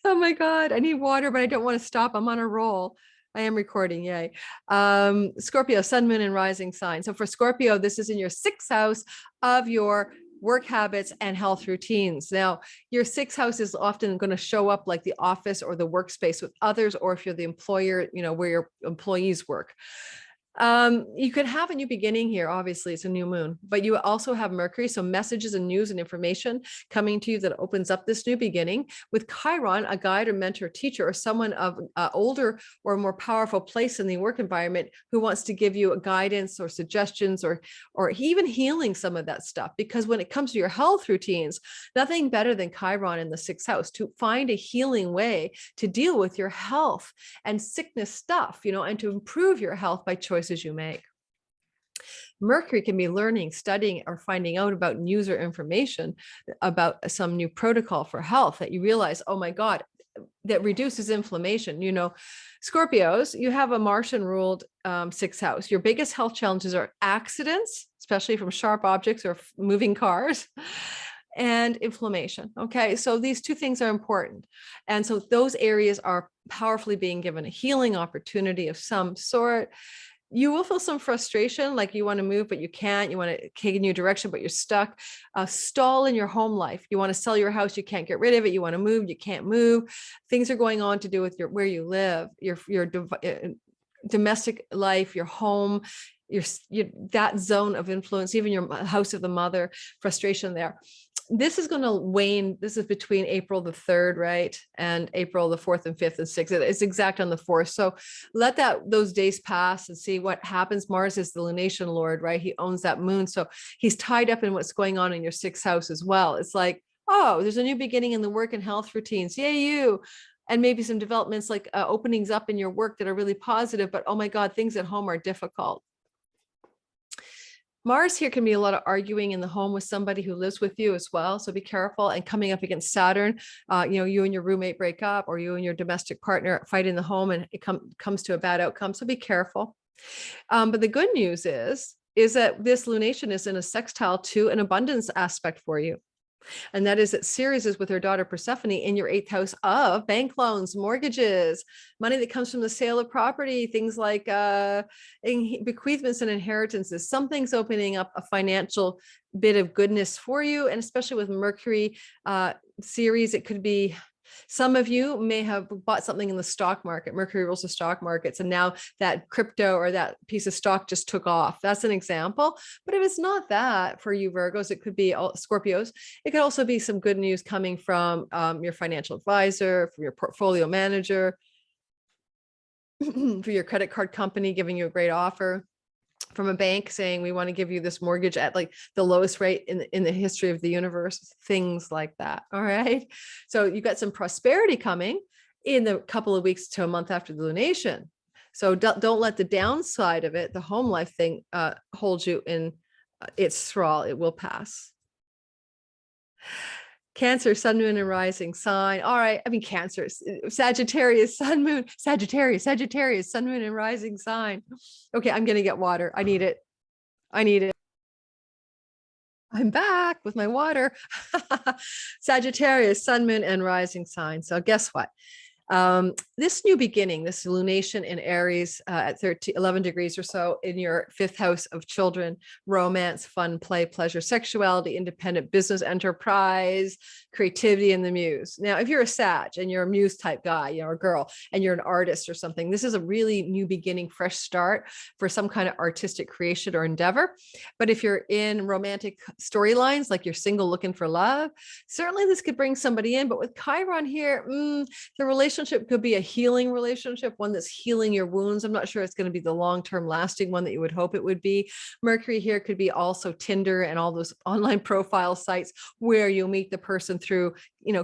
Oh my God, I need water, but I don't want to stop. I'm on a roll. I am recording, yay. Scorpio, sun, moon, and rising sign. So for Scorpio, this is in your 6th house of your work habits and health routines. Now, your 6th house is often going to show up like the office or the workspace with others, or if you're the employer, where your employees work. You could have a new beginning here. Obviously, it's a new moon, but you also have Mercury. So messages and news and information coming to you that opens up this new beginning. With Chiron, a guide or mentor, teacher, or someone of older or more powerful place in the work environment who wants to give you a guidance or suggestions, or even healing some of that stuff. Because when it comes to your health routines, nothing better than Chiron in the 6th house to find a healing way to deal with your health and sickness stuff, and to improve your health by choices you make. Mercury can be learning, studying, or finding out about news or information about some new protocol for health that you realize, oh my God, that reduces inflammation. Scorpios, you have a Martian ruled 6th house. Your biggest health challenges are accidents, especially from sharp objects or moving cars, and inflammation. Okay, so these two things are important. And so those areas are powerfully being given a healing opportunity of some sort. You will feel some frustration, like you want to move, but you can't. You want to take a new direction, but you're stuck. Stall in your home life. You want to sell your house, you can't get rid of it. You want to move, you can't move. Things are going on to do with where you live, your domestic life, your home, your that zone of influence, even your house of the mother, frustration there. This is going to wane. This is between April the 3rd, right? And April the 4th and 5th and 6th. It's exact on the 4th. So let those days pass and see what happens. Mars is the lunation lord, right? He owns that moon. So he's tied up in what's going on in your 6th house as well. It's like, oh, there's a new beginning in the work and health routines. Yay, you. And maybe some developments like openings up in your work that are really positive, but oh my God, things at home are difficult. Mars here can be a lot of arguing in the home with somebody who lives with you as well. So be careful. And coming up against Saturn, you and your roommate break up, or you and your domestic partner fight in the home, and it comes to a bad outcome. So be careful. But the good news is that this lunation is in a sextile to an abundance aspect for you. And that is that Ceres is with her daughter Persephone in your 8th house of bank loans, mortgages, money that comes from the sale of property, things like bequeathments and inheritances. Something's opening up a financial bit of goodness for you. And especially with Mercury, Ceres, it could be, some of you may have bought something in the stock market. Mercury rules the stock markets, and now that crypto or that piece of stock just took off. That's an example. But if it's not that for you Virgos, it could be Scorpios. It could also be some good news coming from your financial advisor, from your portfolio manager, for your credit card company giving you a great offer, from a bank saying, we want to give you this mortgage at like the lowest rate in the history of the universe, things like that. All right. So you got some prosperity coming in the couple of weeks to a month after the lunation. So don't let the downside of it, the home life thing, hold you in its thrall. It will pass. Cancer, sun, moon, and rising sign. All right. I mean, Cancer, Sagittarius, sun, moon, Sagittarius, sun, moon, and rising sign. Okay. I'm going to get water. I need it. I'm back with my water. Sagittarius, sun, moon, and rising sign. So guess what? This new beginning, this lunation in Aries at 11 degrees or so in your 5th house of children, romance, fun, play, pleasure, sexuality, independent business, enterprise, creativity, and the muse. Now, if you're a Sag and you're a muse type guy, or girl, and you're an artist or something, this is a really new beginning, fresh start for some kind of artistic creation or endeavor. But if you're in romantic storylines, like you're single looking for love, certainly this could bring somebody in. But with Chiron here, the relationship could be a healing relationship, one that's healing your wounds. I'm not sure it's going to be the long-term lasting one that you would hope it would be. Mercury here could be also Tinder and all those online profile sites where you'll meet the person through,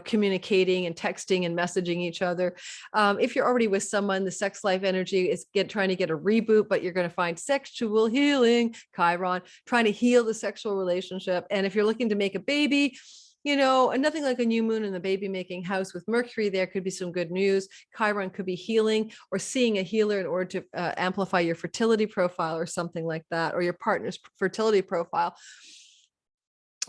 communicating and texting and messaging each other. If you're already with someone, the sex life energy is trying to get a reboot, but you're going to find sexual healing, Chiron, trying to heal the sexual relationship. And if you're looking to make a baby, you know, and nothing like a new moon in the baby making house with Mercury. There could be some good news. Chiron could be healing or seeing a healer in order to amplify your fertility profile or something like that, or your partner's fertility profile.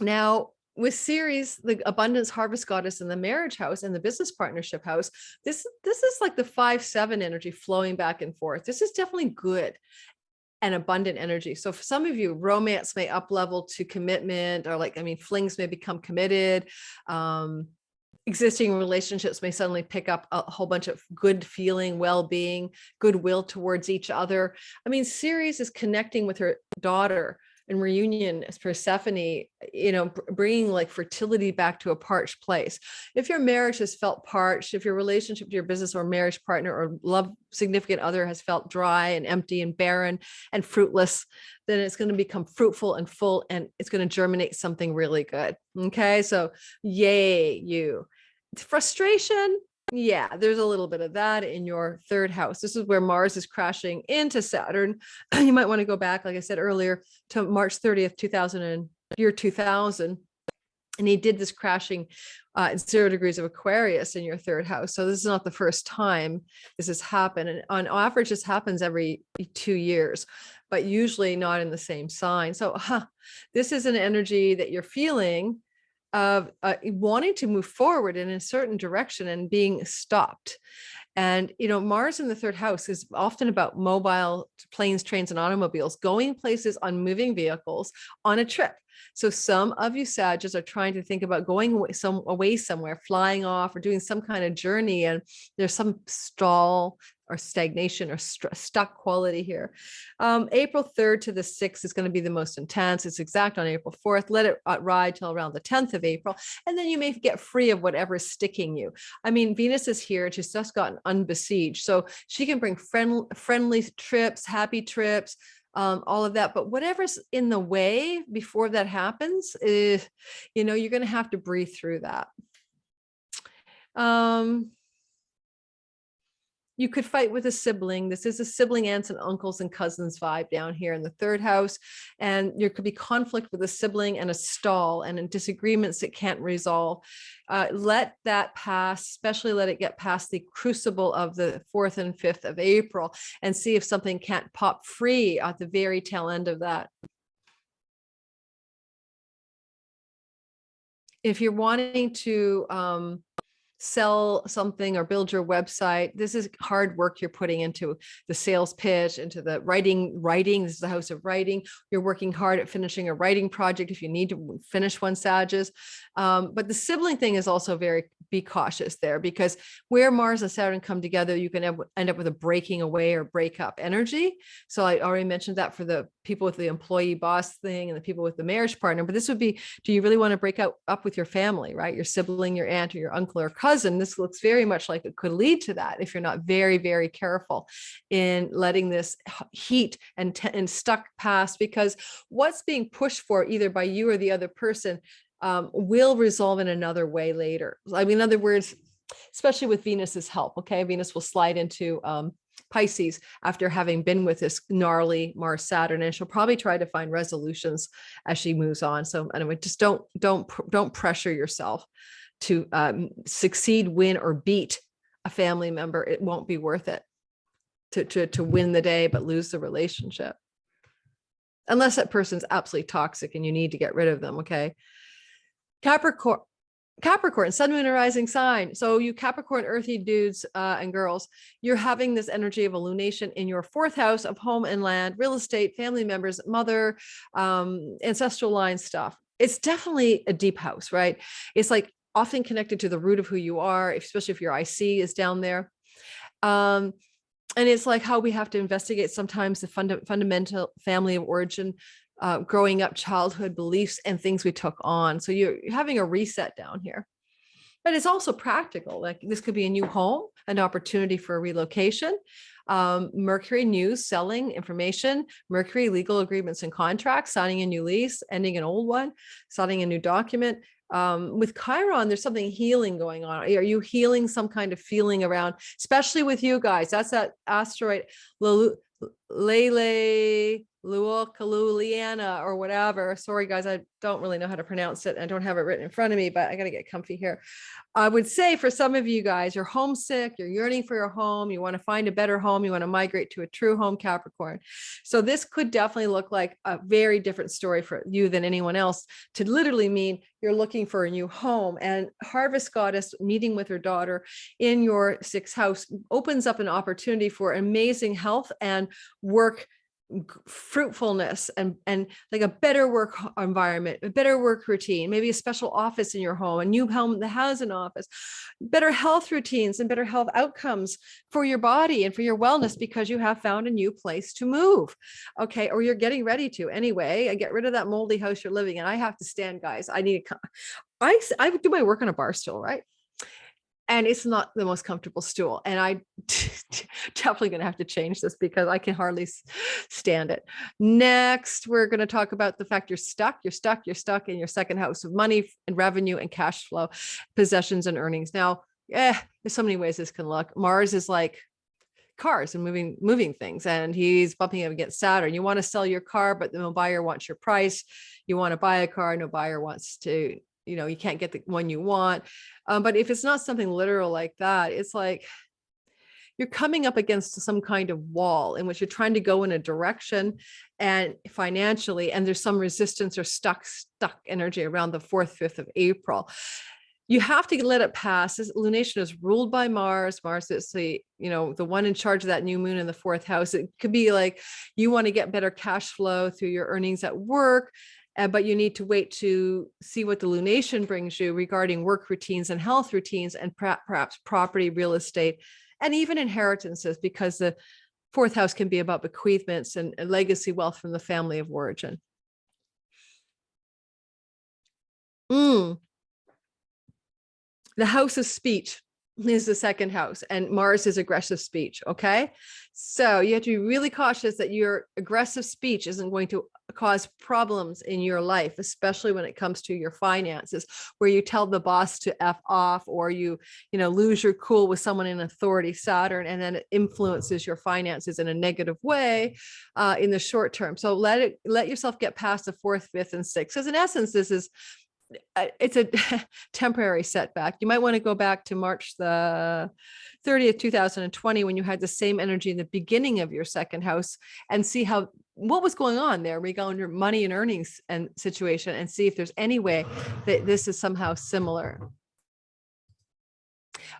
Now, with Ceres, the abundance harvest goddess in the marriage house and the business partnership house, this is like the 5-7 energy flowing back and forth. This is definitely good and abundant energy. So for some of you, romance may up level to commitment, or like, I mean, flings may become committed. Existing relationships may suddenly pick up a whole bunch of good feeling, well-being, goodwill towards each other. I mean, Ceres is connecting with her daughter in reunion as Persephone, you know, bringing like fertility back to a parched place. If your marriage has felt parched, if your relationship to your business or marriage partner or love significant other has felt dry and empty and barren and fruitless, then it's going to become fruitful and full, and it's going to germinate something really good. Okay. So yay, you. Frustration. Yeah, there's a little bit of that in your third house. This is where Mars is crashing into Saturn. You might want to go back, like I said earlier, to March 30th, 2000. And he did this crashing in 0 degrees of Aquarius in your third house. So this is not the first time this has happened. And on average, this happens every 2 years, but usually not in the same sign. So this is an energy that you're feeling of wanting to move forward in a certain direction and being stopped. And, you know, Mars in the third house is often about mobile planes, trains, and automobiles, going places on moving vehicles on a trip. So some of you Sagittarius are trying to think about going away somewhere, flying off or doing some kind of journey. And there's some stall or stagnation or stuck quality here. April 3rd to the 6th is going to be the most intense. It's exact on April 4th. Let it ride till around the 10th of April. And then you may get free of whatever is sticking you. I mean, Venus is here. She's just gotten unbesieged. So she can bring friendly trips, happy trips, all of that. But whatever's in the way before that happens, you know, you're going to have to breathe through that. You could fight with a sibling. This is a sibling, aunts and uncles and cousins vibe down here in the third house. And there could be conflict with a sibling and a stall and in disagreements that can't resolve. Let that pass, especially let it get past the crucible of the 4th and 5th of April and see if something can't pop free at the very tail end of that. If you're wanting to sell something or build your website, this is hard work you're putting into the sales pitch, into the writing. This is the house of writing. You're working hard at finishing a writing project if you need to finish one, Sagittarius. But the sibling thing is also be cautious there, because where Mars and Saturn come together, you can end up with a breaking away or breakup energy. So I already mentioned that for the people with the employee boss thing and the people with the marriage partner. But this would be, do you really want to break up with your family, right? Your sibling, your aunt, or your uncle or cousin? This looks very much like it could lead to that if you're not very, very careful in letting this heat and stuck past, because what's being pushed for either by you or the other person will resolve in another way later. I mean, in other words, especially with Venus's help, okay? Venus will slide into Pisces after having been with this gnarly Mars Saturn, and she'll probably try to find resolutions as she moves on. So anyway, just don't pressure yourself to succeed, win, or beat a family member. It won't be worth it to win the day but lose the relationship, unless that person's absolutely toxic and you need to get rid of them. Okay. Capricorn, sun, moon, and rising sign. So you Capricorn earthy dudes and girls, you're having this energy of illumination in your 4th house of home and land, real estate, family members, mother, ancestral line stuff. It's definitely a deep house, right? It's like often connected to the root of who you are, especially if your IC is down there. And it's like how we have to investigate sometimes the fundamental family of origin, growing up, childhood beliefs and things we took on. So you're having a reset down here. But it's also practical. Like this could be a new home, an opportunity for a relocation. Mercury, news, selling, information. Mercury, legal agreements and contracts, signing a new lease, ending an old one, signing a new document. With Chiron, there's something healing going on. Are you healing some kind of feeling around, especially with you guys? That's that asteroid Lele Luokaluliana or whatever. Sorry, guys, I don't really know how to pronounce it. I don't have it written in front of me, but I got to get comfy here. I would say for some of you guys, you're homesick, you're yearning for your home, you want to find a better home, you want to migrate to a true home, Capricorn. So this could definitely look like a very different story for you than anyone else, to literally mean you're looking for a new home. And Harvest Goddess meeting with her daughter in your sixth house opens up an opportunity for amazing health and work fruitfulness and like a better work environment, a better work routine, maybe a special office in your home, a new home that has an office, better health routines and better health outcomes for your body and for your wellness, because you have found a new place to move. Okay. Or you're getting ready to anyway. I get rid of that moldy house you're living in. I have to stand, guys. I do my work on a bar stool, right? And it's not the most comfortable stool. And I definitely going to have to change this because I can hardly stand it. Next, we're going to talk about the fact you're stuck in your second house of money and revenue and cash flow, possessions and earnings. Now, there's so many ways this can look. Mars is like cars and moving things, and he's bumping up against Saturn. You want to sell your car, but no buyer wants your price. You want to buy a car, no buyer wants to, you can't get the one you want. But if it's not something literal like that, it's like you're coming up against some kind of wall in which you're trying to go in a direction and financially, and there's some resistance or stuck energy around the 4th, 5th of April. You have to let it pass. This lunation is ruled by Mars. Mars is the one in charge of that new moon in the 4th house. It could be like you want to get better cash flow through your earnings at work, but you need to wait to see what the lunation brings you regarding work routines and health routines and perhaps property, real estate, and even inheritances, because the 4th house can be about bequeathments and legacy wealth from the family of origin. The house of speech is the 2nd house, and Mars is aggressive speech. Okay. So you have to be really cautious that your aggressive speech isn't going to cause problems in your life, especially when it comes to your finances, where you tell the boss to F off, or you lose your cool with someone in authority, Saturn, and then it influences your finances in a negative way in the short term. So let yourself get past the 4th, 5th, and 6th. Because in essence, it's a temporary setback. You might want to go back to March the 30th, 2020, when you had the same energy in the beginning of your 2nd house, and see what was going on there regarding your money and earnings and situation, and see if there's any way that this is somehow similar.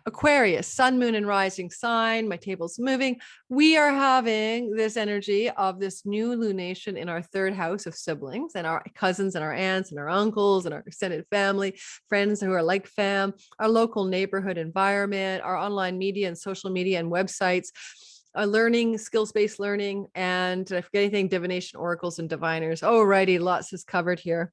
Aquarius, sun, moon, and rising sign. My table's moving. We are having this energy of this new lunation in our 3rd house of siblings and our cousins and our aunts and our uncles and our extended family, friends who are like fam, our local neighborhood environment, our online media and social media and websites, learning, skills-based learning, and did I forget anything? Divination, oracles, and diviners. Alrighty, lots is covered here.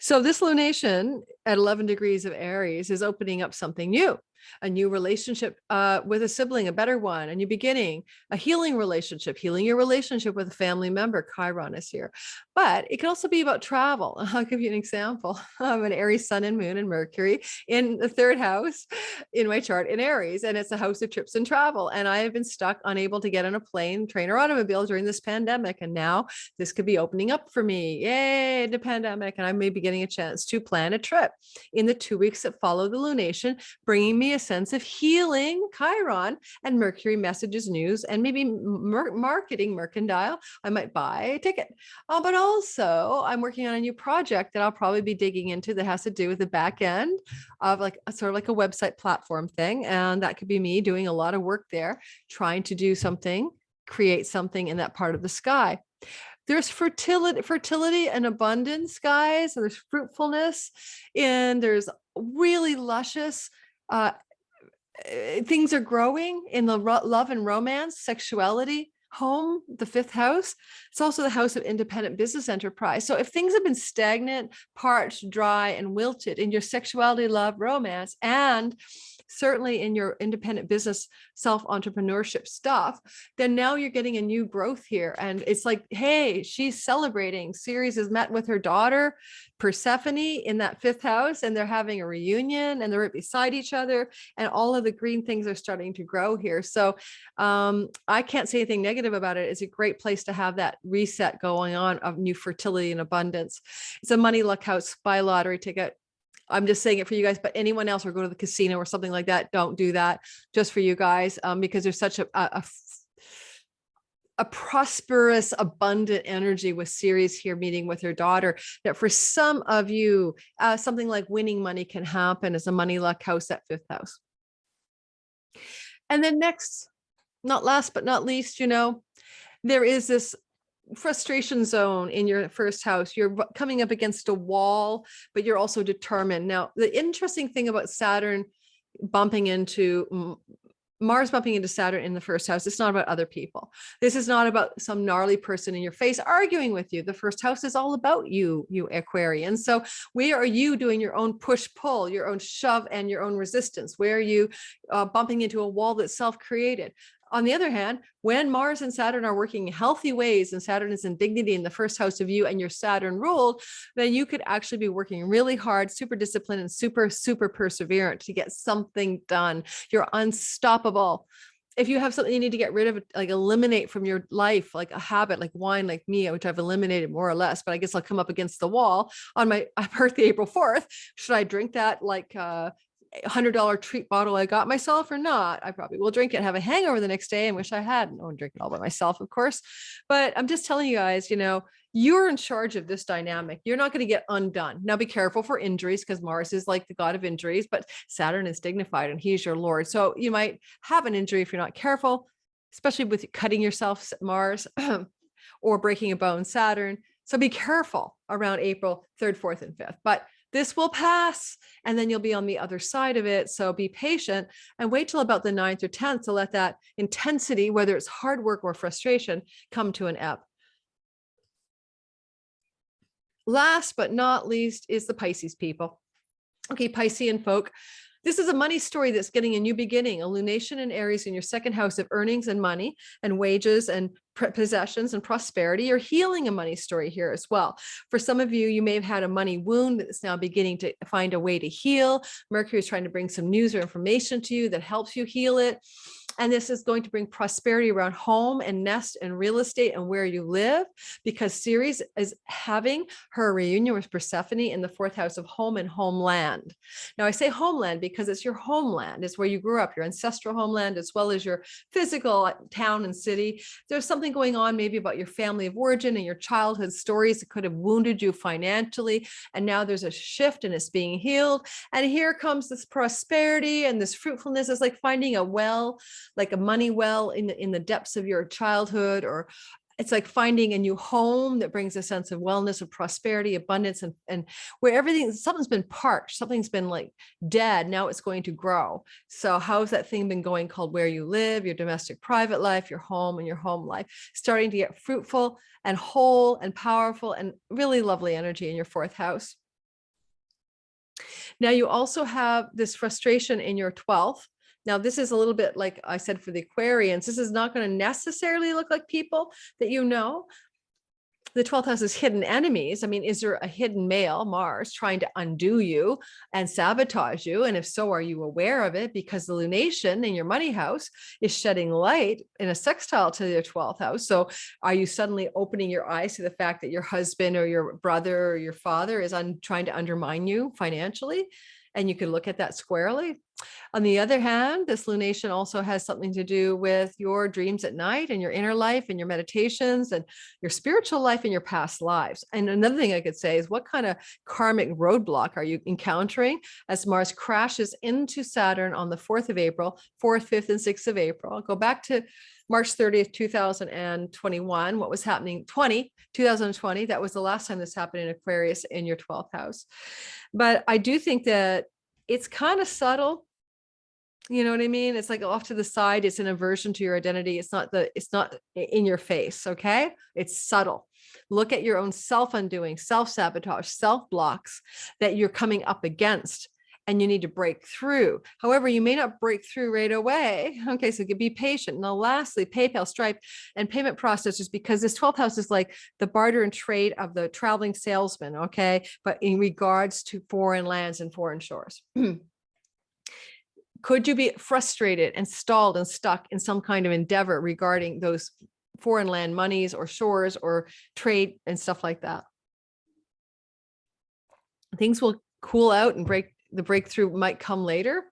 So this lunation at 11 degrees of Aries is opening up something new, a new relationship with a sibling, a better one, a new beginning, a healing relationship, healing your relationship with a family member. Chiron is here, but it can also be about travel. I'll give you an example. I'm an Aries sun and moon and Mercury in the 3rd house in my chart in Aries, and it's a house of trips and travel. And I have been stuck, unable to get on a plane, train, or automobile during this pandemic. And now this could be opening up for me. Yay, the pandemic. And I may be getting a chance to plan a trip in the 2 weeks that follow the lunation, bringing me a sense of healing, Chiron, and Mercury messages, news, and maybe marketing, mercantile. I might buy a ticket. But also I'm working on a new project that I'll probably be digging into that has to do with the back end of like sort of like a website platform thing. And that could be me doing a lot of work there, trying to do something, create something in that part of the sky. There's fertility and abundance, guys. And there's fruitfulness, and there's really luscious things are growing in the love and romance, sexuality, home, the 5th house. It's also the house of independent business enterprise. So if things have been stagnant, parched, dry, and wilted in your sexuality, love, romance, and certainly in your independent business, self-entrepreneurship stuff, then now you're getting a new growth here. And it's like, hey, she's celebrating. Ceres has met with her daughter, Persephone, in that 5th house, and they're having a reunion and they're right beside each other. And all of the green things are starting to grow here. So I can't say anything negative about it. It's a great place to have that reset going on of new fertility and abundance. It's a money luck house. Buy a lottery ticket. I'm just saying it for you guys, but anyone else, or go to the casino or something like that, don't do that. Just for you guys, because there's such a prosperous, abundant energy with Ceres here meeting with her daughter, that for some of you, something like winning money can happen as a money luck house at 5th house. And then next, not last but not least, there is this frustration zone in your 1st house. You're coming up against a wall, but you're also determined. Now, the interesting thing about Saturn bumping into Mars bumping into Saturn in the 1st house, it's not about other people. This is not about some gnarly person in your face arguing with you. The 1st house is all about you Aquarian. So where are you doing your own push-pull, your own shove and your own resistance? Where are you bumping into a wall that's self-created? On the other hand, when Mars and Saturn are working in healthy ways, and Saturn is in dignity in the 1st house of you and you're Saturn ruled, then you could actually be working really hard, super disciplined, and super, super perseverant to get something done. You're unstoppable. If you have something you need to get rid of, like eliminate from your life, like a habit, like wine, like me, which I've eliminated more or less, but I guess I'll come up against the wall on my birthday, April 4th. Should I drink that like $100 treat bottle I got myself or not? I probably will drink it, have a hangover the next day and wish I hadn't. I won't drink it all by myself, of course. But I'm just telling you guys, you're in charge of this dynamic. You're not going to get undone. Now be careful for injuries, because Mars is like the god of injuries, but Saturn is dignified and he's your lord. So you might have an injury if you're not careful, especially with cutting yourself, Mars, or breaking a bone, Saturn. So be careful around April 3rd, 4th, and 5th. But this will pass, and then you'll be on the other side of it. So be patient and wait till about the 9th or 10th to let that intensity, whether it's hard work or frustration, come to an ebb. Last but not least is the Pisces people. Okay, Piscean folk. This is a money story that's getting a new beginning, a lunation in Aries in your 2nd house of earnings and money and wages and possessions and prosperity. You're healing a money story here as well. For some of you, you may have had a money wound that's now beginning to find a way to heal. Mercury is trying to bring some news or information to you that helps you heal it. And this is going to bring prosperity around home and nest and real estate and where you live, because Ceres is having her reunion with Persephone in the 4th house of home and homeland. Now I say homeland because it's your homeland. It's where you grew up, your ancestral homeland, as well as your physical town and city. There's something going on maybe about your family of origin and your childhood stories that could have wounded you financially. And now there's a shift and it's being healed. And here comes this prosperity and this fruitfulness. It's like finding a well, like a money well in the depths of your childhood, or it's like finding a new home that brings a sense of wellness, of prosperity, abundance, and where something's been parched, something's been like dead. Now it's going to grow. So how's that thing been going called where you live, your domestic private life, your home and your home life, starting to get fruitful and whole and powerful and really lovely energy in your 4th house. Now you also have this frustration in your 12th. Now, this is a little bit like I said for the Aquarians. This is not going to necessarily look like people that you know. The 12th house is hidden enemies. I mean, is there a hidden male, Mars, trying to undo you and sabotage you? And if so, are you aware of it? Because the lunation in your money house is shedding light in a sextile to your 12th house. So are you suddenly opening your eyes to the fact that your husband or your brother or your father is trying to undermine you financially? And you can look at that squarely. On the other hand, this lunation also has something to do with your dreams at night and your inner life and your meditations and your spiritual life and your past lives. And another thing I could say is, what kind of karmic roadblock are you encountering as Mars crashes into Saturn on the 4th of April, 4th, 5th, and 6th of April? I'll go back to March 30th, 2021. What was happening? 2020. That was the last time this happened in Aquarius in your 12th house. But I do think that it's kind of subtle. You know what I mean? It's like off to the side. It's an aversion to your identity. It's not in your face. Okay. It's subtle. Look at your own self-undoing, self-sabotage, self-blocks that you're coming up against. and you need to break through. However, you may not break through right away. Okay, so be patient. Now, lastly, PayPal, Stripe, and payment processors, because this 12th house is like the barter and trade of the traveling salesman, okay? But in regards to foreign lands and foreign shores. Could you be frustrated and stalled and stuck in some kind of endeavor regarding those foreign land monies or shores or trade and stuff like that? Things will cool out and the breakthrough might come later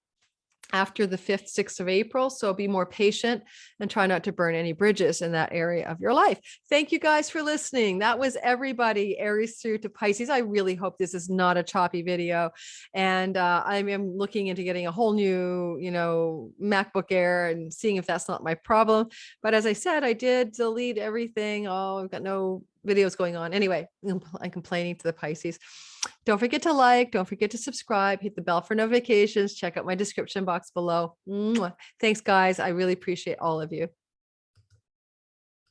after the 5th, 6th of April. So be more patient and try not to burn any bridges in that area of your life. Thank you guys for listening. That was everybody, Aries through to Pisces. I really hope this is not a choppy video. And I am looking into getting a whole new, MacBook Air and seeing if that's not my problem. But as I said, I did delete everything. Oh, I've got no videos going on. Anyway, I'm complaining to the Pisces. Don't forget to like, don't forget to subscribe, hit the bell for notifications, check out my description box below. Thanks, guys. I really appreciate all of you.